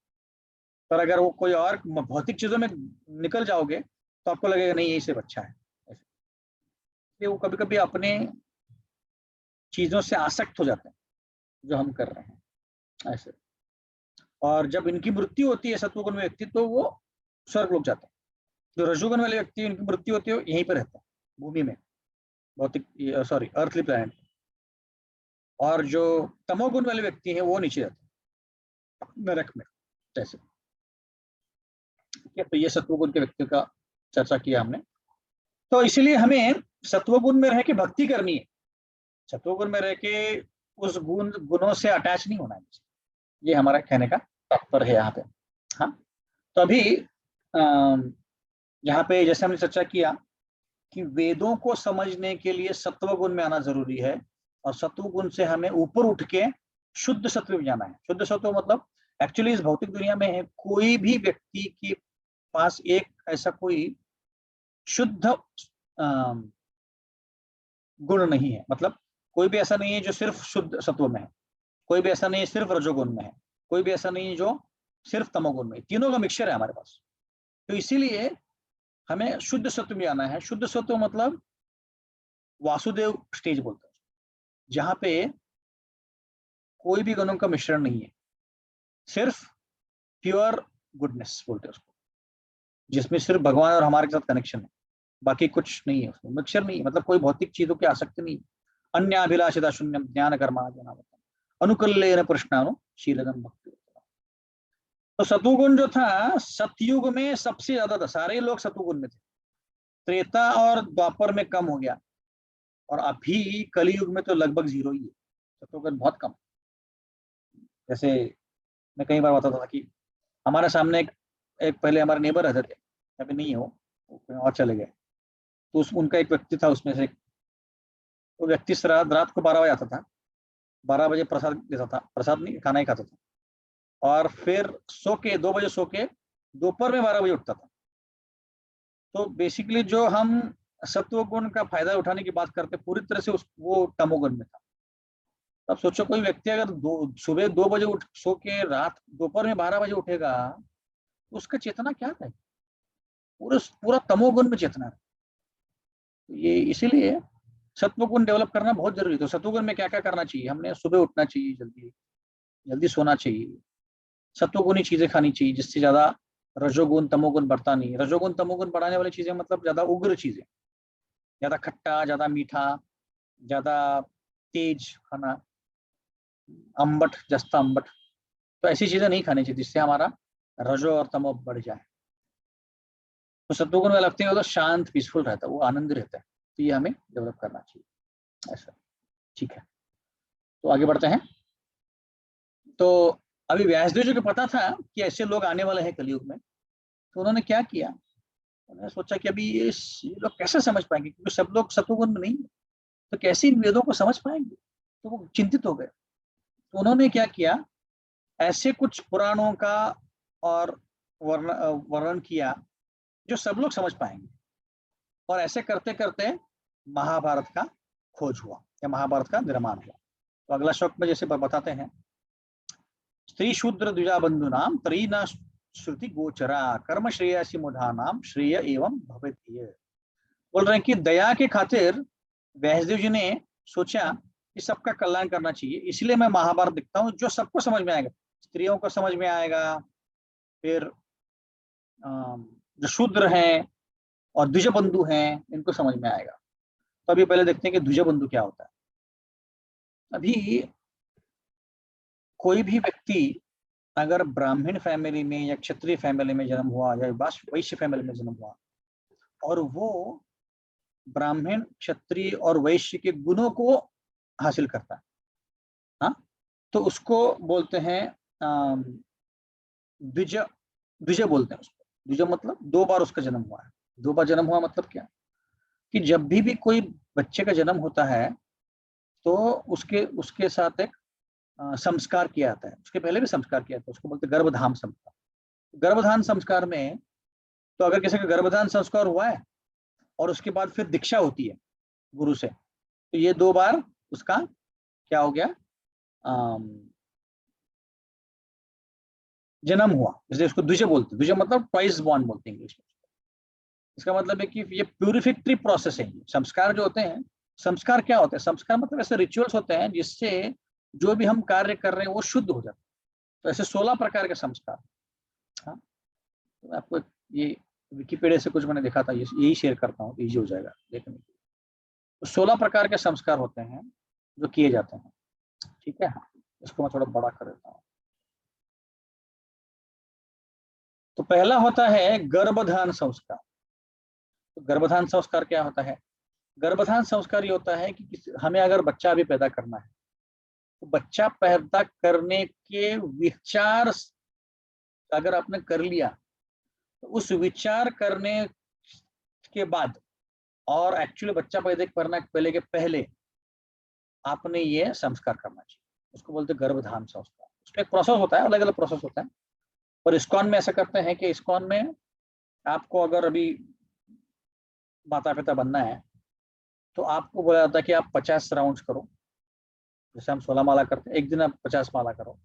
पर अगर वो कोई और भौतिक चीजों में निकल जाओगे तो आपको लगेगा नहीं यही सिर्फ अच्छा है। इसलिए वो कभी कभी अपने चीजों से आसक्त हो जाते हैं जो हम कर रहे हैं ऐसे। और जब इनकी मृत्यु होती है सत्वगुण में व्यक्ति, तो वो स्वर्ग लोग जाते हैं। जो रजोगुण वाले व्यक्ति इनकी मृत्यु होती है यहीं पर रहता है, भूमि में, भौतिक सॉरी अर्थली प्लैनेट। और जो तमोगुण वाले व्यक्ति हैं वो नीचे जाते हैं नरक में जैसे। तो ये सत्वगुण के व्यक्ति का चर्चा किया हमने। तो इसीलिए हमें सत्वगुण में रह के भक्ति करनी है। सत्वगुण में रह के उस गुणों से अटैच नहीं होना है। ये हमारा कहने का तात्पर्य है यहाँ पे। हाँ, तो अभी यहाँ पे जैसे हमने चर्चा किया कि वेदों को समझने के लिए सत्वगुण में आना जरूरी है, और सत्वगुण से हमें ऊपर उठ के शुद्ध सत्व में जाना है। शुद्ध सत्व मतलब एक्चुअली इस भौतिक दुनिया में है कोई भी व्यक्ति के पास एक ऐसा कोई शुद्ध गुण नहीं है। मतलब कोई भी ऐसा नहीं है जो सिर्फ शुद्ध सत्व में है, कोई भी ऐसा नहीं है सिर्फ रजोगुण में है, कोई भी ऐसा नहीं है जो सिर्फ तमोगुण में है। तीनों का मिक्सचर है हमारे पास। तो इसीलिए हमें शुद्ध सत्व में आना है। शुद्ध सत्व मतलब वासुदेव स्टेज बोलते हैं, जहां पे कोई भी गुणों का मिश्रण नहीं है, सिर्फ प्योर गुडनेस बोलते हैं उसको, जिसमें सिर्फ भगवान और हमारे साथ कनेक्शन है, बाकी कुछ नहीं है उसमें, मिक्सचर नहीं है। मतलब कोई भौतिक चीजों की आसक्ति नहीं, अन्याभिलाषिता शून्यम ज्ञान कर्मा अनुकूल्येन कृष्णानुशीलनम भक्ति। तो सतुगुण जो था सतयुग में सबसे ज्यादा था, सारे लोग सतुगुण में थे। त्रेता और द्वापर में कम हो गया, और अभी कलयुग में तो लगभग जीरो ही है, सतुगुण बहुत कम। जैसे मैं कई बार बताता था कि हमारे सामने एक पहले हमारे नेबर रहते थे, अभी नहीं हो, और चले गए। तो उनका एक व्यक्ति था, उसमें से वो व्यक्ति रात को 12 बजे आता था, 12 बजे प्रसाद लेता था, प्रसाद नहीं खाना ही खाता था, और फिर सो के 2 बजे सो के दोपहर में 12 बजे उठता था। तो बेसिकली जो हम सत्व गुण का फायदा उठाने की बात करते पूरी तरह से वो तमोगुण में था। अब सोचो कोई व्यक्ति अगर सुबह 2 बजे उठ सो के रात दोपहर में 12 बजे उठेगा, तो उसका चेतना क्या है? पूरा पूरा तमोगुण में चेतना है। ये इसीलिए सत्वगुण डेवलप करना बहुत जरूरी है। तो सत्वगुण में क्या क्या करना चाहिए? हमने सुबह उठना चाहिए, जल्दी जल्दी सोना चाहिए, सत्वगुणी चीजें खानी चाहिए जिससे ज्यादा रजोगुण तमोगुण बढ़ता नहीं। रजोगुण तमोगुण बढ़ाने वाली चीजें मतलब ज्यादा उग्र चीजें, ज्यादा खट्टा, ज्यादा मीठा, ज्यादा तेज खाना, अम्बट, जस्ता अम्बट, तो ऐसी चीजें नहीं खानी चाहिए जिससे हमारा रजो और तमो बढ़ जाए। तो सत्वगुण में लगते हैं तो शांत पीसफुल रहता है, वो आनंद रहता है। तो ये हमें डेवलप करना चाहिए ऐसा। ठीक है, तो आगे बढ़ते हैं। तो अभी व्यासदेव जी को पता था कि ऐसे लोग आने वाले हैं कलयुग में, तो उन्होंने क्या किया, उन्होंने सोचा कि अभी ये लोग कैसे समझ पाएंगे, क्योंकि सब लोग सत्वगुण में नहीं है, तो कैसे इन वेदों को समझ पाएंगे। तो वो चिंतित हो गए। तो उन्होंने क्या किया, ऐसे कुछ पुराणों का और वर्णन किया जो सब लोग समझ पाएंगे। और ऐसे करते करते महाभारत का खोज हुआ या महाभारत का निर्माण हुआ। तो अगला श्लोक में जैसे बताते हैं, स्त्री शूद्र द्विजा बंधु नाम त्री न श्रुति गोचरा कर्म श्रेयसी मुधा नाम श्रेय एवं भविष्य। बोल रहे हैं कि दया के खातिर व्यासदेव जी ने सोचा कि सबका कल्याण करना चाहिए, इसलिए मैं महाभारत लिखता हूँ जो सबको समझ में आएगा। स्त्रियों को समझ में आएगा, फिर जो शूद्र हैं और द्विज बंधु हैं इनको समझ में आएगा। तो अभी पहले देखते हैं कि द्विज बंधु क्या होता है। अभी कोई भी व्यक्ति अगर ब्राह्मण फैमिली में या क्षत्रिय फैमिली में जन्म हुआ या वैश्य फैमिली में जन्म हुआ और वो ब्राह्मण क्षत्रिय और वैश्य के गुणों को हासिल करता है, हाँ, तो उसको बोलते हैं द्विज। द्विज बोलते हैं उसको। द्विज मतलब दो बार उसका जन्म हुआ है। दो बार जन्म हुआ मतलब क्या, कि जब भी कोई बच्चे का जन्म होता है तो उसके उसके साथ एक संस्कार किया जाता है। उसके पहले भी संस्कार किया जाता है, उसको बोलते हैं गर्भधाम संस्कार। गर्भधान संस्कार में तो अगर किसी का गर्भधान संस्कार हुआ है और उसके बाद फिर दीक्षा होती है गुरु से, तो ये दो बार उसका क्या हो गया, जन्म हुआ, इसलिए उसको द्विज बोलते हैं। द्विज मतलब ट्वाइस बॉर्न बोलते हैं इंग्लिश में। इसका मतलब है कि ये प्यूरिफिक्टरी प्रोसेस है। संस्कार जो होते हैं, संस्कार क्या होते हैं, संस्कार मतलब ऐसे रिचुअल्स होते हैं जिससे जो भी हम कार्य कर रहे हैं वो शुद्ध हो जाता है। तो ऐसे 16 प्रकार के संस्कार। हाँ, तो आपको ये विकिपीडिया से कुछ मैंने देखा था, यही शेयर करता हूँ, इजी हो जाएगा देखने के लिए। तो 16 प्रकार के संस्कार होते हैं जो किए जाते हैं। ठीक है, इसको मैं थोड़ा बड़ा कर देता हूँ। तो पहला होता है गर्भधान संस्कार। तो गर्भधान संस्कार क्या होता है? गर्भधान संस्कार ये होता है कि हमें अगर बच्चा भी पैदा करना है तो बच्चा पैदा करने के विचार अगर आपने कर लिया तो उस विचार करने के बाद और एक्चुअली बच्चा पैदा करना पहले के पहले आपने ये संस्कार करना चाहिए। उसको बोलते हैं गर्भधान संस्कार। उसमें एक प्रोसेस होता है, अलग अलग प्रोसेस होता है। और इस्कॉन में ऐसा करते हैं कि इस्कॉन में आपको अगर अभी माता पिता बनना है तो आपको बोला जाता है कि आप 50 राउंड्स करो। जैसे हम 16 माला करते हैं, एक दिन आप 50 माला करो,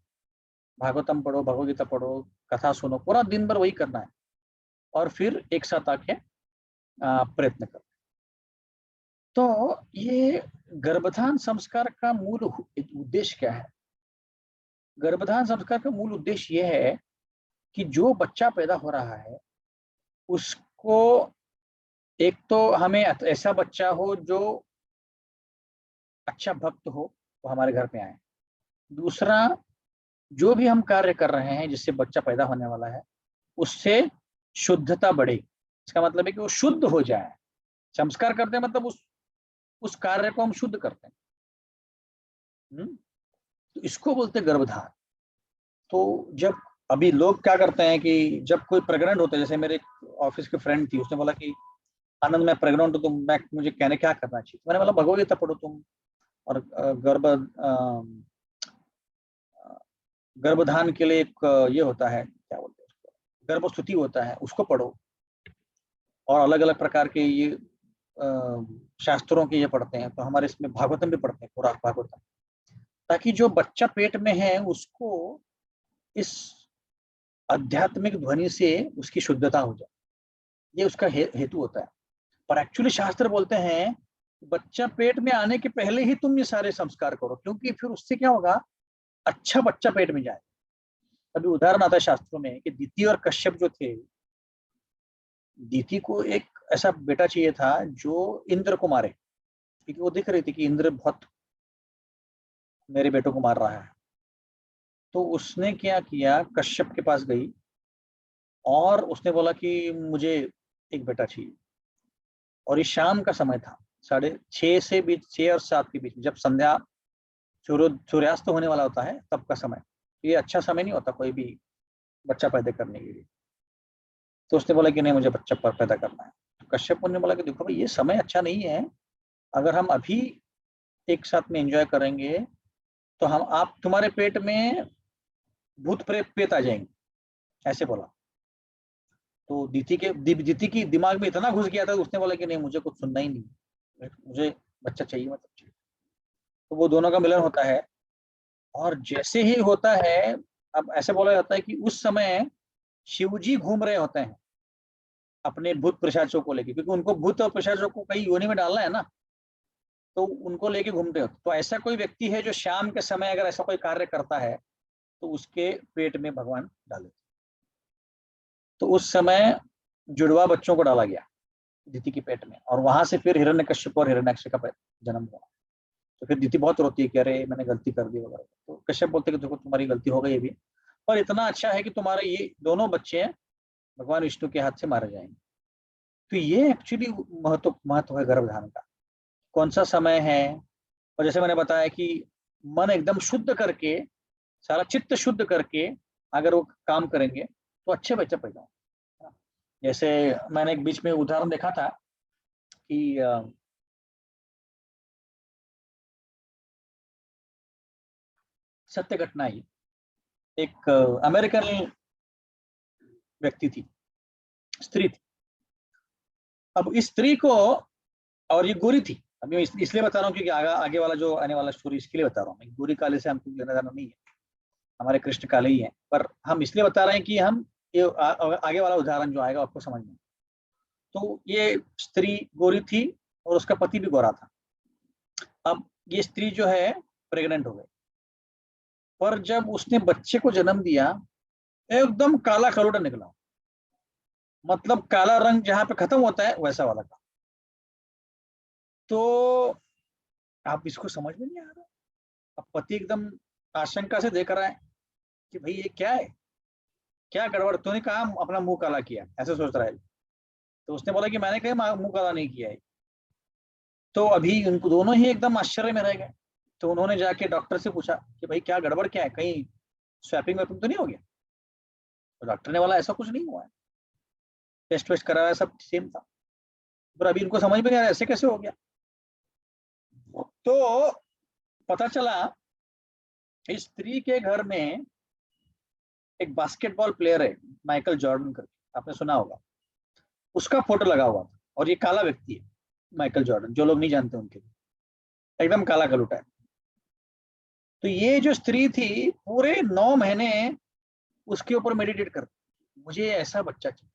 भागवतम पढ़ो, भगवदगीता पढ़ो, कथा सुनो, पूरा दिन भर वही करना है और फिर एक साथ आके प्रयत्न करो। तो ये गर्भधान संस्कार का मूल उद्देश्य क्या है? गर्भधान संस्कार का मूल उद्देश्य यह है कि जो बच्चा पैदा हो रहा है उसको एक तो हमें ऐसा बच्चा हो जो अच्छा भक्त हो, वो हमारे घर पे आए। दूसरा, जो भी हम कार्य कर रहे हैं जिससे बच्चा पैदा होने वाला है उससे शुद्धता बढ़े। इसका मतलब है कि वो शुद्ध हो जाए। संस्कार करते हैं मतलब उस कार्य को हम शुद्ध करते हैं। तो इसको बोलते हैं गर्भधान। तो जब अभी लोग क्या करते हैं कि जब कोई प्रेग्नेंट होता है, जैसे मेरे ऑफिस के फ्रेंड थी, उसने बोला कि आनंद मैं प्रेग्नेंट हूँ, तो मैं मुझे कहने क्या करना चाहिए? मैंने बोला भगवदगीता पढ़ो तुम, और गर्भधान के लिए एक ये होता है, क्या बोलते हैं उसको, गर्भस्तुति होता है, उसको पढ़ो। और अलग अलग प्रकार के ये शास्त्रों के ये पढ़ते हैं। तो हमारे इसमें भागवतम भी पढ़ते हैं, पूरा भागवतम, ताकि जो बच्चा पेट में है उसको इस आध्यात्मिक ध्वनि से उसकी शुद्धता हो जाए। ये उसका हेतु होता है। पर एक्चुअली शास्त्र बोलते हैं बच्चा पेट में आने के पहले ही तुम ये सारे संस्कार करो, क्योंकि फिर उससे क्या होगा, अच्छा बच्चा पेट में जाए। अभी उदाहरण आता है शास्त्रों में कि दिति और कश्यप जो थे, दिति को एक ऐसा बेटा चाहिए था जो इंद्र को मारे, क्योंकि वो दिख रही थी कि इंद्र बहुत मेरे बेटों को मार रहा है। तो उसने क्या किया, कश्यप के पास गई और उसने बोला कि मुझे एक बेटा चाहिए। और ये शाम का समय था, 6:30 से बीच, 6 और 7 के बीच, जब संध्या सूर्यास्त होने वाला होता है तब का समय। ये अच्छा समय नहीं होता कोई भी बच्चा पैदा करने के लिए। तो उसने बोला कि नहीं, मुझे बच्चा पैदा करना है। तो कश्यप मुनि ने बोला कि देखो भाई, ये समय अच्छा नहीं है, अगर हम अभी एक साथ में एंजॉय करेंगे तो हम आप तुम्हारे पेट में भूत प्रेत आ जाएंगे, ऐसे बोला। तो दीति की दिमाग में इतना घुस गया था, उसने बोला कि नहीं, मुझे कुछ सुनना ही नहीं, मुझे बच्चा चाहिए, मतलब चाहिए। तो वो दोनों का मिलन होता है, और जैसे ही होता है, अब ऐसे बोला जाता है कि उस समय शिव जी घूम रहे होते हैं अपने भूत पिशाचों को लेके, क्योंकि उनको भूत और पिशाचों को कहीं योनि में डालना है ना, तो उनको लेके घूमते होते। तो ऐसा कोई व्यक्ति है जो शाम के समय अगर ऐसा कोई कार्य करता है तो उसके पेट में भगवान डाले। तो उस समय जुड़वा बच्चों को डाला गया दिति के पेट में, और वहां से फिर हिरण्यकश्यप और हिरण्याक्ष का जन्म हुआ। तो फिर दिति बहुत रोती है कि अरे मैंने गलती कर दी वगैरह। तो कश्यप बोलते कि देखो तुम्हारी गलती हो गई, भी पर इतना अच्छा है कि तुम्हारे ये दोनों बच्चे भगवान विष्णु के हाथ से मारे जाएंगे। तो ये एक्चुअली महत्व है गर्भधारण का, कौन सा समय है। और जैसे मैंने बताया कि मन एकदम शुद्ध करके, सारा चित्त शुद्ध करके अगर वो काम करेंगे तो अच्छे बच्चे पैदा होंगे। जैसे मैंने एक बीच में उदाहरण देखा था कि सत्य घटना ही, एक अमेरिकन व्यक्ति थी, स्त्री थी। अब इस स्त्री को, और ये गोरी थी, अभी मैं इसलिए बता रहा हूँ क्योंकि आगे वाला जो आने वाला स्टोरी इसके लिए बता रहा हूँ। गोरी काले से हमको लेना देना नहीं है, हमारे कृष्ण काले ही है, पर हम इसलिए बता रहे हैं कि हम ये आगे वाला उदाहरण जो आएगा आपको समझ में। तो ये स्त्री गोरी थी और उसका पति भी गोरा था। अब ये स्त्री जो है प्रेग्नेंट हो गई, पर जब उसने बच्चे को जन्म दिया एकदम काला कलूटा निकला, मतलब काला रंग जहां पे खत्म होता है वैसा वाला का। तो आप इसको समझ में नहीं आ रहा। अब पति एकदम आशंका से देख रहा है कि भाई ये क्या है, क्या गड़बड़, तूने कहा अपना मुंह काला किया, ऐसे सोच रहा है। तो उसने बोला कि मैंने कहा मुंह काला नहीं किया है। तो अभी उनको दोनों ही एकदम आश्चर्य में रह गए। तो उन्होंने जाके डॉक्टर से पूछा कि भाई क्या गड़बड़, क्या है, कहीं स्वैपिंग वैपिंग तो नहीं हो गया। तो डॉक्टर ने बोला ऐसा कुछ नहीं हुआ है, टेस्ट वेस्ट कराया, सब सेम था। पर अभी इनको समझ में नहीं आ रहा ऐसे कैसे हो गया। तो पता चला इस स्त्री के घर में एक बास्केटबॉल प्लेयर है, माइकल जॉर्डन करके, आपने सुना होगा, उसका फोटो लगा हुआ था। और ये काला व्यक्ति है माइकल जॉर्डन, जो लोग नहीं जानते उनके लिए एकदम काला कलूटा है। तो ये जो स्त्री थी पूरे 9 महीने उसके ऊपर मेडिटेट करती, मुझे ऐसा बच्चा चाहिए।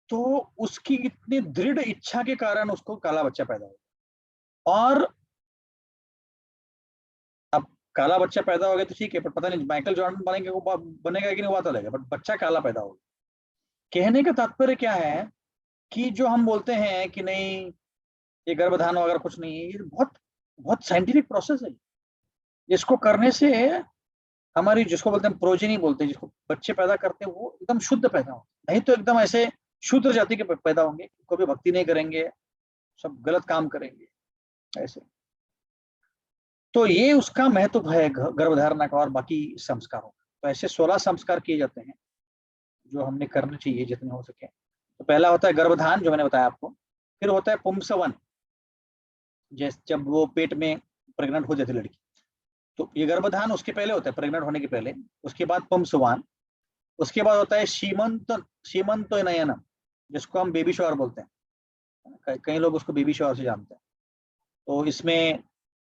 तो उसकी इतनी दृढ़ इच्छा के कारण उसको काला बच्चा पैदा हुआ। और अब काला बच्चा पैदा हो गया तो ठीक है, पर पता नहीं माइकल जॉर्डन बनेगा, वो बनेगा कि नहीं वो चलेगा, बट बच्चा काला पैदा होगा। कहने का तात्पर्य क्या है कि जो हम बोलते हैं कि नहीं ये गर्भधारण वगैरह कुछ नहीं है, ये बहुत बहुत साइंटिफिक प्रोसेस है। इसको करने से हमारी, जिसको बोलते हैं प्रोजेनी बोलते हैं, जिसको बच्चे पैदा करते हैं, वो एकदम शुद्ध पैदा होंगे, नहीं तो एकदम ऐसे शूद्र जाति के पैदा होंगे, कभी भक्ति नहीं करेंगे, सब गलत काम करेंगे ऐसे। तो ये उसका महत्व है गर्भधारणा का और बाकी संस्कारों का। तो ऐसे 16 संस्कार किए जाते हैं जो हमने करने चाहिए जितने हो सके। तो पहला होता है गर्भधान, जो मैंने बताया आपको। फिर होता है पुंसवन, जैसे जब वो पेट में प्रेग्नेंट हो जाती लड़की, तो ये गर्भधान उसके पहले होता है, प्रेग्नेंट होने के पहले। उसके बाद पुंसवान, उसके बाद होता है सीमंत नयनम, जिसको हम बेबी शॉवर बोलते हैं, कई लोग उसको बेबी शॉवर से जानते हैं। तो इसमें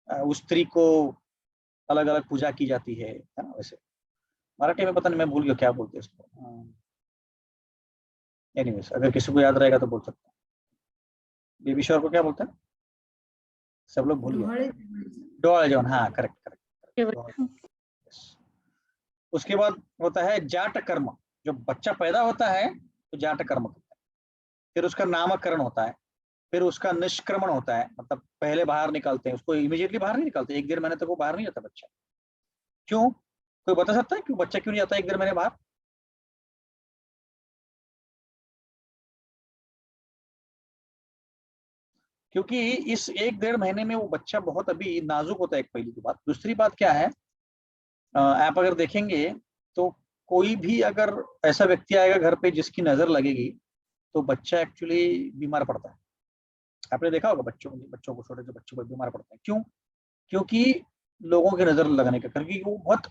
उस स्त्री को अलग अलग पूजा की जाती है ना। वैसे मराठी में पता नहीं, मैं भूल गया क्या बोलते हैं इसको। एनीवेज, अगर किसी को याद रहेगा तो बोल सकते हैं। बेबी श्योर को क्या बोलते हैं? सब लोग भूल गए। डोहाळे जेवण, हाँ करेक्ट करेक्ट। उसके बाद होता है जाट कर्म। जो बच्चा पैदा होता है तो जाट कर्म करता है। फिर उसका नामकरण होता है, फिर उसका निष्क्रमण होता है, मतलब पहले बाहर निकालते हैं उसको, इमीडिएटली बाहर नहीं निकालते, 1-1.5 महीने तक वो बाहर नहीं जाता बच्चा। क्यों? कोई बता सकता है क्यों बच्चा क्यों नहीं जाता 1-1.5 महीने बाहर? क्योंकि इस 1-1.5 महीने में वो बच्चा बहुत अभी नाजुक होता है, एक पहली की बात। दूसरी बात क्या है, आप अगर देखेंगे तो कोई भी अगर ऐसा व्यक्ति आएगा घर पे जिसकी नजर लगेगी तो बच्चा एक्चुअली बीमार पड़ता है। आपने देखा होगा बच्चों को, छोटे छोटे बच्चों को बीमार पड़ते हैं। क्यों? क्योंकि लोगों की नजर लगने का, क्योंकि वो बहुत,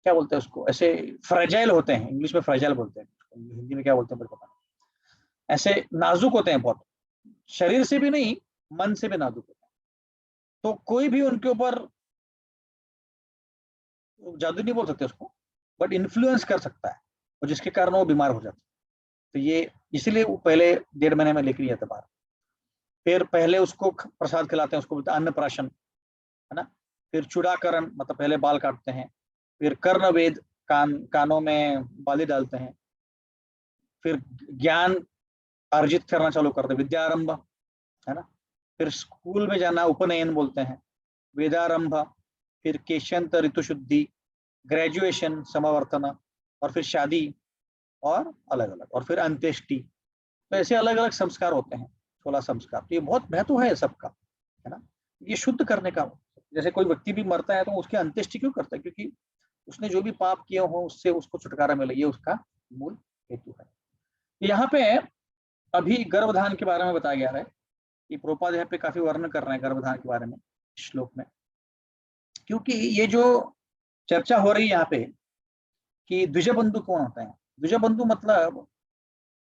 क्या बोलते हैं उसको, ऐसे फ्रेजाइल होते हैं। इंग्लिश में फ्रेजाइल बोलते हैं, हिंदी में क्या बोलते हैं मुझे पता नहीं। ऐसे नाजुक होते हैं बहुत, शरीर से भी नहीं मन से भी नाजुक होते हैं। तो कोई भी उनके ऊपर, जादू नहीं बोल सकते उसको, बट इन्फ्लुएंस कर सकता है, और जिसके कारण वो बीमार हो जाता है। तो ये इसीलिए वो पहले 1.5 महीने में लेके नहीं जाते बाहर। फिर पहले उसको प्रसाद खिलाते हैं, उसको बोलते हैं अन्नप्राशन, है ना। फिर चूड़ाकरण, मतलब पहले बाल काटते हैं। फिर कर्णवेद, कानों में बाली डालते हैं। फिर ज्ञान अर्जित करना चालू करते हैं, विद्यारंभ, है ना। फिर स्कूल में जाना, उपनयन बोलते हैं, वेदारंभ। फिर केशंत, ऋतु शुद्धि, ग्रेजुएशन, समावर्तन, और फिर शादी, और अलग अलग, और फिर अंत्येष्टि। तो ऐसे अलग अलग संस्कार होते हैं, 16 संस्कार। तो ये बहुत महत्व है सबका, है ना। ये शुद्ध करने का, जैसे कोई व्यक्ति भी मरता है तो उसकी अंत्येष्टि क्यों करता है? क्योंकि उसने जो भी पाप किए हो उससे उसको छुटकारा मिले, ये उसका मूल हेतु है। यहाँ पे अभी गर्भधान के बारे में बताया गया है कि प्रोपाद यहाँ पे काफी वर्णन कर रहे हैं गर्भधान के बारे में श्लोक में। क्योंकि ये जो चर्चा हो रही है यहाँ पे कि द्विजबंधु कौन होता है, द्विजबंधु मतलब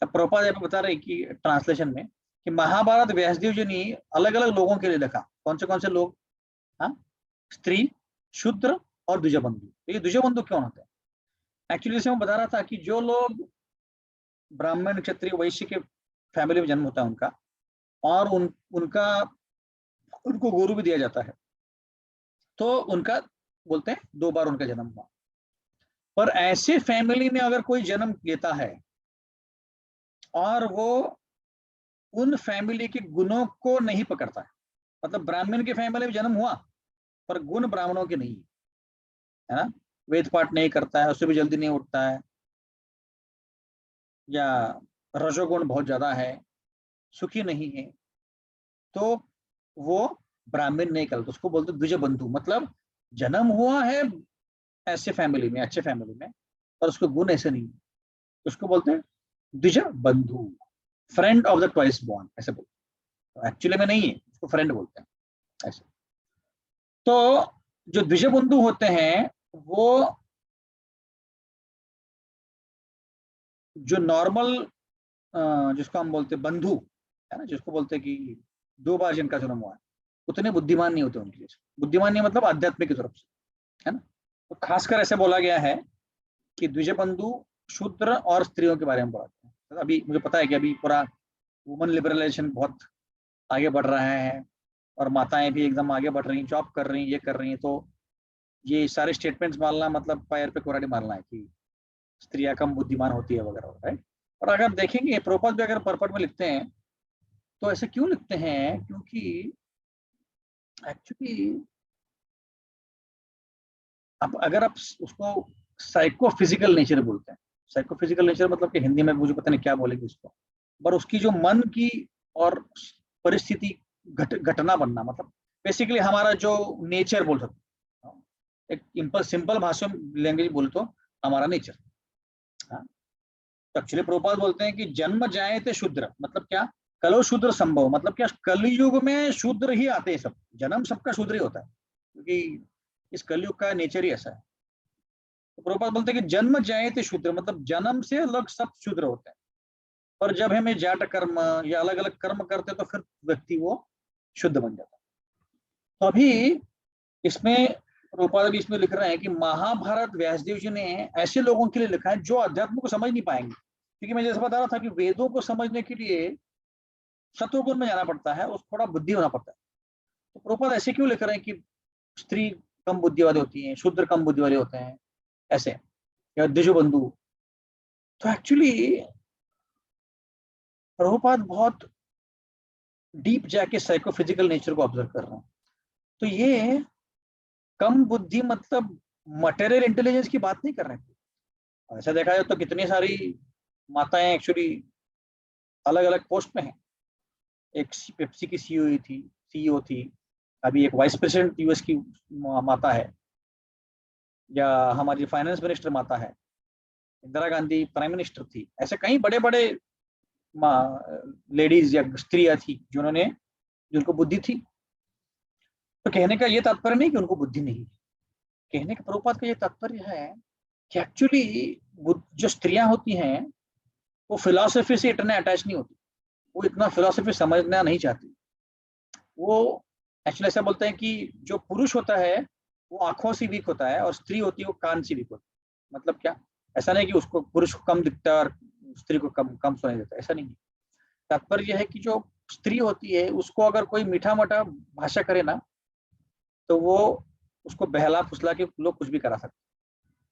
प्रोपाद यहाँ पे बता रहे कि ट्रांसलेशन में कि महाभारत व्यासदेव जी ने अलग अलग लोगों के लिए लिखा। कौन से लोग? हाँ, स्त्री, शूद्र और द्विजबंधु। तो ये द्विजबंधु क्यों होते हैं? एक्चुअली जैसे मैं बता रहा था कि जो लोग ब्राह्मण, क्षत्रिय, वैश्य के फैमिली में जन्म होता है उनका, और उनको गुरु भी दिया जाता है, तो उनका बोलते हैं 2 बार उनका जन्म हुआ। पर ऐसे फैमिली में अगर कोई जन्म लेता है और वो उन फैमिली के गुणों को नहीं पकड़ता है, मतलब ब्राह्मण के फैमिली में जन्म हुआ पर गुण ब्राह्मणों के नहीं है ना, वेद पाठ नहीं करता है, उससे भी जल्दी नहीं उठता है, या रजोगुण बहुत ज्यादा है, सुखी नहीं है, तो वो ब्राह्मण नहीं कहलाता, उसको बोलते द्विजबंधु। मतलब जन्म हुआ है ऐसे फैमिली में, अच्छे फैमिली में, पर उसके गुण ऐसे नहीं, उसको बोलते हैं द्विजबंधु, friend of the twice born, ऐसे बोलते हैं। एक्चुअली में नहीं है, उसको फ्रेंड बोलते हैं ऐसे। तो जो द्विजबंधु होते हैं वो जो नॉर्मल, जिसको हम बोलते हैं बंधु, है ना, जिसको बोलते हैं कि 2 बार जिनका जन्म हुआ है, उतने बुद्धिमान नहीं होते उनके लिए। बुद्धिमान नहीं मतलब आध्यात्मिक की तरफ से, है ना। तो खासकर ऐसे बोला गया है कि द्विजबंधु शूद्र और स्त्रियों के बारे में बोला है। अभी मुझे पता है कि अभी पूरा वुमन लिबरलाइजेशन बहुत आगे बढ़ रहा है, और माताएं भी एकदम आगे बढ़ रही हैं, जॉब कर रही हैं, ये कर रही हैं। तो ये सारे स्टेटमेंट्स मानना मतलब पैर पे कुराड़ी मारना है कि स्त्रियां कम बुद्धिमान होती है वगैरह, राइट। और अगर देखेंगे प्रोपल भी अगर पर्पट में लिखते हैं तो ऐसे क्यों लिखते हैं? क्योंकि एक्चुअली अब अगर आप उसको साइकोफिजिकल नेचर बोलते हैं, साइकोफिजिकल नेचर मतलब कि हिंदी में मुझे पता नहीं क्या बोलेंगे उसको, पर उसकी जो मन की और परिस्थिति, घटना बनना, मतलब बेसिकली हमारा जो नेचर बोल सकते हैं, एक सिंपल भाषा में लैंग्वेज बोल तो हमारा नेचर। हाँ, तो एक्चुअली प्रभुपाद बोलते हैं कि जन्म जाए थे शूद्र, मतलब क्या? कलो शूद्र संभव, मतलब क्या कलयुग में शूद्र ही आते हैं सब, जन्म सबका शूद्र ही होता है, क्योंकि इस कलयुग का नेचर ही ऐसा है। तो प्रभुपाद बोलते हैं कि जन्म जाए थे शूद्र, मतलब जन्म से अलग सब शूद्र होते हैं, पर जब हमें जाट कर्म या अलग अलग कर्म करते तो फिर व्यक्ति वो शुद्ध बन जाता है। तो अभी इसमें प्रभुपाद भी इसमें लिख रहे हैं कि महाभारत व्यासदेव जी ने ऐसे लोगों के लिए लिखा है जो अध्यात्म को समझ नहीं पाएंगे। क्योंकि मैं जैसे बता रहा था कि वेदों को समझने के लिए सत्वगुण में जाना पड़ता है, उसको थोड़ा बुद्धि होना पड़ता है। तो प्रभुपाद ऐसे क्यों लिख रहे हैं कि स्त्री कम बुद्धि वाली होती है, शूद्र कम बुद्धि वाले होते हैं ऐसे, या द्विजबंधु? तो एक्चुअली प्रभुपाद बहुत डीप जाके साइकोफिजिकल नेचर को ऑब्जर्व कर रहे हैं। तो ये कम बुद्धि मतलब मटेरियल इंटेलिजेंस की बात नहीं कर रहे हैं। ऐसा देखा जाए तो कितनी सारी माताएं एक्चुअली अलग अलग पोस्ट में हैं। एक पेप्सी की सीईओ थी, अभी एक वाइस प्रेसिडेंट यूएस की माता है, या हमारी फाइनेंस मिनिस्टर माता है, इंदिरा गांधी प्राइम मिनिस्टर थी। ऐसे कई बड़े बड़े लेडीज या स्त्रियां थी जिन्होंने, जिनको बुद्धि थी। तो कहने का ये तात्पर्य नहीं कि उनको बुद्धि नहीं है। कहने के प्रभुपाद का ये तात्पर्य है कि एक्चुअली जो स्त्रियां होती हैं वो फिलॉसफी से इतने अटैच नहीं होती, वो इतना फिलॉसफी समझना नहीं चाहती। वो एक्चुअली ऐसा बोलते हैं कि जो पुरुष होता है वो आंखों से वीक होता है और स्त्री होती है वो कान से वीक होती है। मतलब क्या? ऐसा नहीं कि उसको पुरुष को कम दिखता है और स्त्री को कम कम सुनाई देता है, ऐसा नहीं है। तात्पर्य यह है कि जो स्त्री होती है उसको अगर कोई मीठा मोटा भाषा करे ना, तो वो उसको बहला फुसला के लोग कुछ भी करा सकते हैं।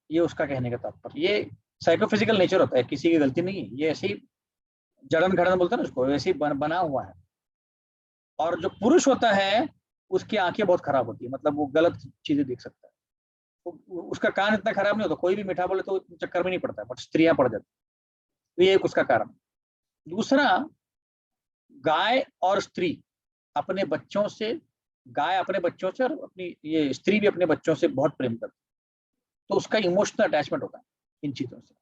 ये उसका कहने का तात्पर्य। ये साइकोफिजिकल नेचर होता है, किसी की गलती नहीं है। ये ऐसे ही जड़न घड़न बोलते हैं ना उसको, वैसे ही बना हुआ है। और जो पुरुष होता है उसकी आंखें बहुत खराब होती है, मतलब वो गलत चीजें देख सकता है। उसका कान इतना खराब नहीं होता, कोई भी मीठा बोले तो चक्कर में नहीं पड़ता है, बट स्त्रियां पड़ जाती। तो ये एक उसका कारण। दूसरा, गाय और स्त्री अपने बच्चों से, गाय अपने बच्चों से और अपनी ये स्त्री भी अपने बच्चों से बहुत प्रेम करती है। तो उसका इमोशनल अटैचमेंट होता है इन चीजों से।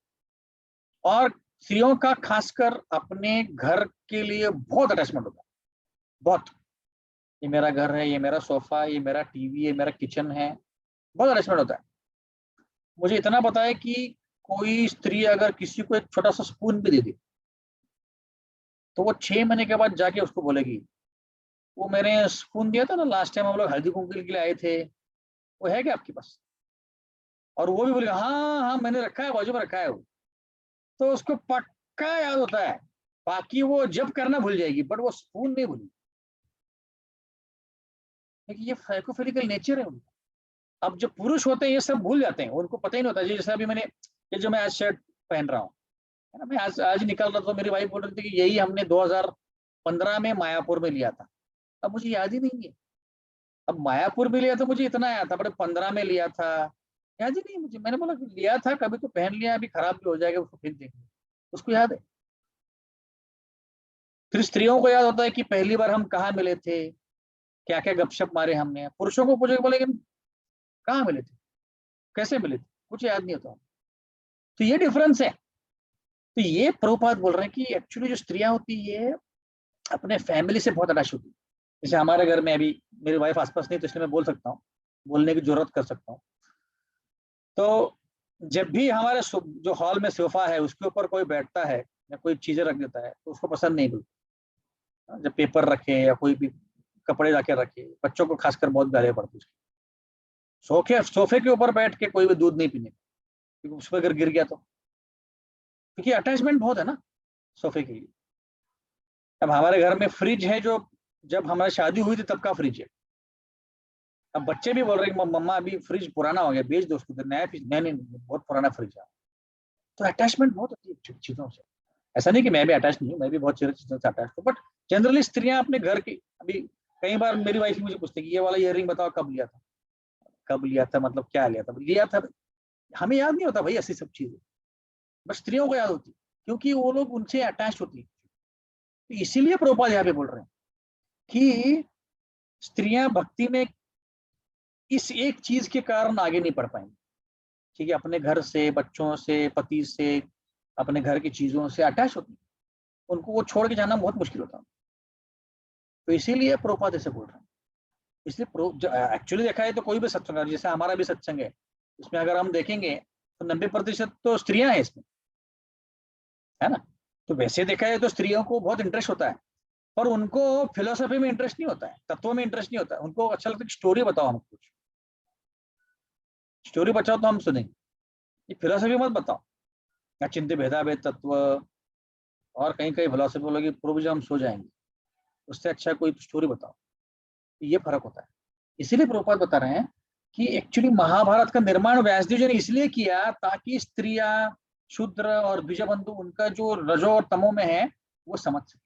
और स्त्रियों का खासकर अपने घर के लिए बहुत अटैचमेंट होता है, बहुत। ये मेरा घर है, ये मेरा सोफा, ये मेरा टीवी, ये मेरा किचन है, बहुत अटैचमेंट होता है। मुझे इतना पता है कि कोई स्त्री अगर किसी को एक छोटा सा स्पून भी दे दे तो वो 6 महीने के बाद जाके उसको बोलेगी, वो मैंने स्पून दिया था ना लास्ट टाइम हम लोग हल्दी कुंकू के लिए आए थे, वो है क्या आपके पास? और वो भी बोलेगा हाँ हाँ मैंने रखा है, बाजू में रखा है वो। तो उसको पक्का याद होता है। बाकी वो जब करना भूल जाएगी, बट वो स्पून नहीं भूलेगी। क्योंकि ये साइकोफिजिकल नेचर है उनका। अब जो पुरुष होते हैं ये सब भूल जाते हैं, उनको पता ही नहीं होता। जैसे अभी मैंने, ये जो मैं आज शर्ट पहन रहा हूँ है ना, मैं आज आज निकल रहा था, मेरी वाइफ बोल रही थी कि यही हमने 2015 में मायापुर में लिया था। अब मुझे याद ही नहीं है। अब मायापुर में लिया था मुझे इतना याद था, बट 15 में लिया था याद ही नहीं मुझे। मैंने बोला लिया था कभी तो पहन लिया, अभी खराब भी हो जाएगा, उसको फिर देखेंगे। उसको याद है। फिर स्त्रियों को याद होता है कि पहली बार हम कहाँ मिले थे, क्या क्या गपशप मारे हमने। पुरुषों को पूछे बोले कि कहाँ मिले थे, कैसे मिले थे, कुछ याद नहीं होता। तो ये डिफरेंस है। तो ये प्रभुपाद बोल रहे हैं कि एक्चुअली जो स्त्रियां होती है अपने फैमिली से बहुत अटैच होती है। जैसे हमारे घर में अभी मेरी वाइफ आसपास नहीं, तो इसलिए मैं बोल सकता हूँ, बोलने की जरूरत कर सकता हूँ। तो जब भी हमारे जो हॉल में सोफा है उसके ऊपर कोई बैठता है या कोई चीजें रख देता है तो उसको पसंद नहीं बिल्कुल। जब पेपर रखे या कोई भी कपड़े जाके रखे, बच्चों को खासकर बहुत गालियां पड़ती है। सोफे के ऊपर बैठ के कोई भी दूध नहीं पीने, क्योंकि उस पर अगर गिर गया तो, क्योंकि अटैचमेंट बहुत है ना सोफे के लिए। अब हमारे घर में फ्रिज है, जो जब हमारी शादी हुई थी तब का फ्रिज है। अब बच्चे भी बोल रहे हैं मम्मा अभी फ्रिज पुराना हो गया, बेच दो उसको, नया फ्रिज। नहीं, बहुत पुराना फ्रिज है। तो अटैचमेंट बहुत होती है चीजों से। ऐसा नहीं कि मैं भी अटैच नहीं हूँ, मैं भी बहुत सारी चीजों से अटैच हूँ, बट जनरली स्त्रियां अपने घर की, अभी कई बार मेरी वाइफ मुझे पूछती है कि ये वाला इयररिंग बताओ कब लिया था। कब लिया था मतलब क्या लिया था हमें याद नहीं होता भाई ऐसी सब चीजें, बस स्त्रियों को याद होती है, क्योंकि वो लोग उनसे अटैच होती है। तो इसीलिए प्रभुपाद यहाँ पे बोल रहे हैं कि स्त्रियां भक्ति में इस एक चीज के कारण आगे नहीं बढ़ पाएंगी। ठीक है, अपने घर से, बच्चों से, पति से, अपने घर की चीजों से अटैच होती है, उनको वो छोड़ के जाना बहुत मुश्किल होता है। तो इसीलिए प्रभुपाद ऐसे बोल रहे हैं। इसलिए एक्चुअली देखा है तो कोई भी सत्संग, जैसे हमारा भी सत्संग है, इसमें अगर हम देखेंगे तो 90% तो स्त्रियां हैं इसमें, है ना। तो वैसे देखा है तो स्त्रियों को बहुत इंटरेस्ट होता है, पर उनको फिलोसफी में इंटरेस्ट नहीं होता है, तत्वों में इंटरेस्ट नहीं होता है। उनको अच्छा लगता है कि स्टोरी बताओ, हमको कुछ स्टोरी बचाओ तो हम सुनेंगे, ये फिलोसफी मत बताओ। या चिंत्य भेदा भेद तत्व, और कहीं कहीं फिलोसफी बोलोगी प्रभु जी हम सो जाएंगे। उससे अच्छा कोई स्टोरी बताओ। ये फर्क होता है। इसीलिए प्रभुपाद बता रहे हैं कि एक्चुअली महाभारत का निर्माण व्यासदेव जी ने इसलिए किया ताकि स्त्रियां, शूद्र और द्विजबंधु उनका जो रजो और तमो में है वो समझ सके।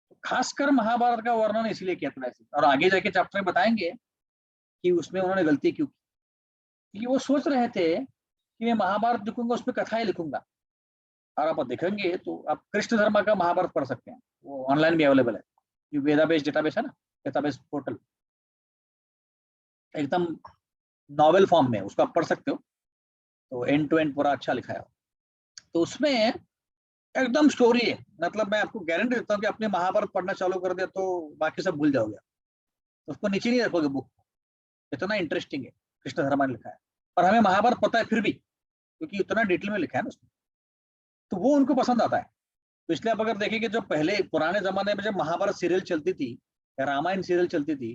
तो खासकर महाभारत का वर्णन इसलिए किया था वैसे, और आगे जाके चैप्टर में बताएंगे कि उसमें उन्होंने गलती क्यों की। क्योंकि वो सोच रहे थे कि मैं महाभारत लिखूंगा, उसमें कथाएं लिखूंगा। और आप देखेंगे तो आप कृष्ण धर्मा का महाभारत पढ़ सकते हैं, वो ऑनलाइन भी अवेलेबल है। जो वेदाबेस डेटाबेस है ना, डेटाबेस पोर्टल, एकदम नॉवेल फॉर्म में उसको आप पढ़ सकते हो। तो एंड टू एंड पूरा अच्छा लिखा है। तो उसमें एकदम स्टोरी है, मतलब मैं आपको गारंटी देता हूँ कि आपने महाभारत पढ़ना चालू कर दिया तो बाकी सब भूल जाओगे। तो उसको नीचे नहीं रखोगे बुक, इतना इंटरेस्टिंग है कृष्ण धर्मा ने लिखा है। और हमें महाभारत पता है फिर भी, क्योंकि इतना डिटेल में लिखा है ना उसमें, तो वो उनको पसंद आता है। तो इसलिए आप अगर देखेंगे जो पहले पुराने जमाने में जब महाभारत सीरियल चलती थी या रामायण सीरियल चलती थी,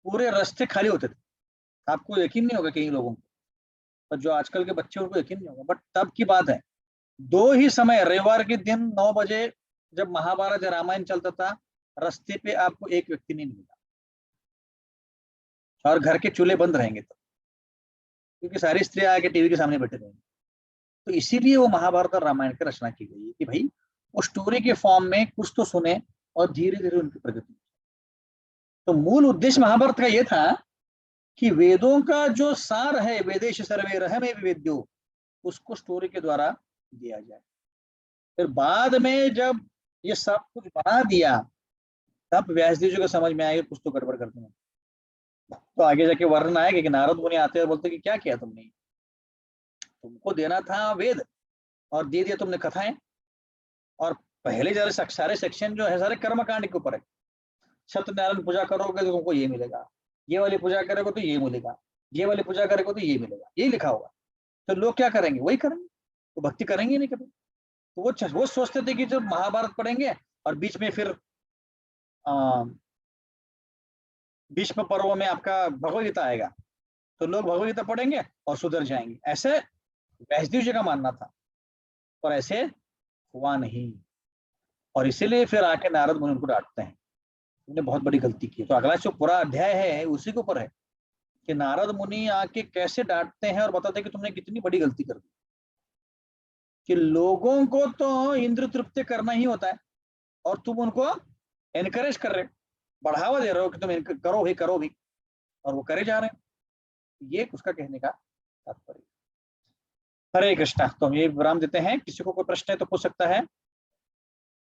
पूरे रास्ते खाली होते थे। आपको यकीन नहीं होगा कई लोगों को, पर जो आजकल के बच्चे उनको यकीन नहीं होगा, बट तब की बात है। दो ही समय, रविवार के दिन 9 बजे जब महाभारत या रामायण चलता था, रास्ते पे आपको एक व्यक्ति नहीं मिलेगा, और घर के चूल्हे बंद रहेंगे तो, क्योंकि सारी स्त्रियां आके टीवी के सामने बैठे रहेंगे। तो इसीलिए वो महाभारत और रामायण की रचना की गई है कि भाई वो स्टोरी के फॉर्म में कुछ तो सुने और धीरे धीरे उनकी प्रगति। तो मूल उद्देश्य महाभारत का ये था कि वेदों का जो सार है, वेदेश सर्वे रहमे विवेद्यो, उसको स्टोरी के द्वारा दिया जाए। फिर बाद में जब ये सब कुछ बना दिया, तब व्यासदेव जी को समझ में आएगा कुछ तो गड़बड़ करते हैं। तो आगे जाके वर्णन आएगा कि नारद मुनि आते हैं और बोलते कि क्या किया तुमने, तुमको देना था वेद और दे दिया तुमने कथाएं। और पहले सारे सेक्शन जो है सारे कर्म कांड के ऊपर है। सत्यनारायण पूजा करोगे तो तुमको ये मिलेगा, ये वाली पूजा करोगे तो ये मिलेगा, ये वाली पूजा करोगे तो ये मिलेगा, ये लिखा होगा। तो लोग क्या करेंगे, वही करेंगे, तो भक्ति करेंगे नहीं कभी। तो वो सोचते थे कि जब महाभारत पढ़ेंगे और बीच में फिर भीष्म पर्व में आपका भगवदगीता आएगा, तो लोग भगवदगीता पढ़ेंगे और सुधर जाएंगे, ऐसे वैष्णव जी का मानना था। और ऐसे हुआ नहीं, और इसीलिए फिर आके नारद मुनि उनको डांटते हैं, तुमने बहुत बड़ी गलती की। तो अगला जो पूरा अध्याय है उसी के ऊपर है कि नारद मुनि आके कैसे डांटते हैं और बताते हैं कि तुमने कितनी बड़ी गलती कर दी। कि लोगों को तो इंद्र तृप्ति करना ही होता है, और तुम उनको एनकरेज कर रहे हो, बढ़ावा दे रहे हो कि तुम करो भी, और वो करे जा रहे हैं। ये उसका कहने का तात्पर्य। हरे कृष्णा। तो हम ये विराम देते हैं, किसी को कोई प्रश्न है तो पूछ सकता है।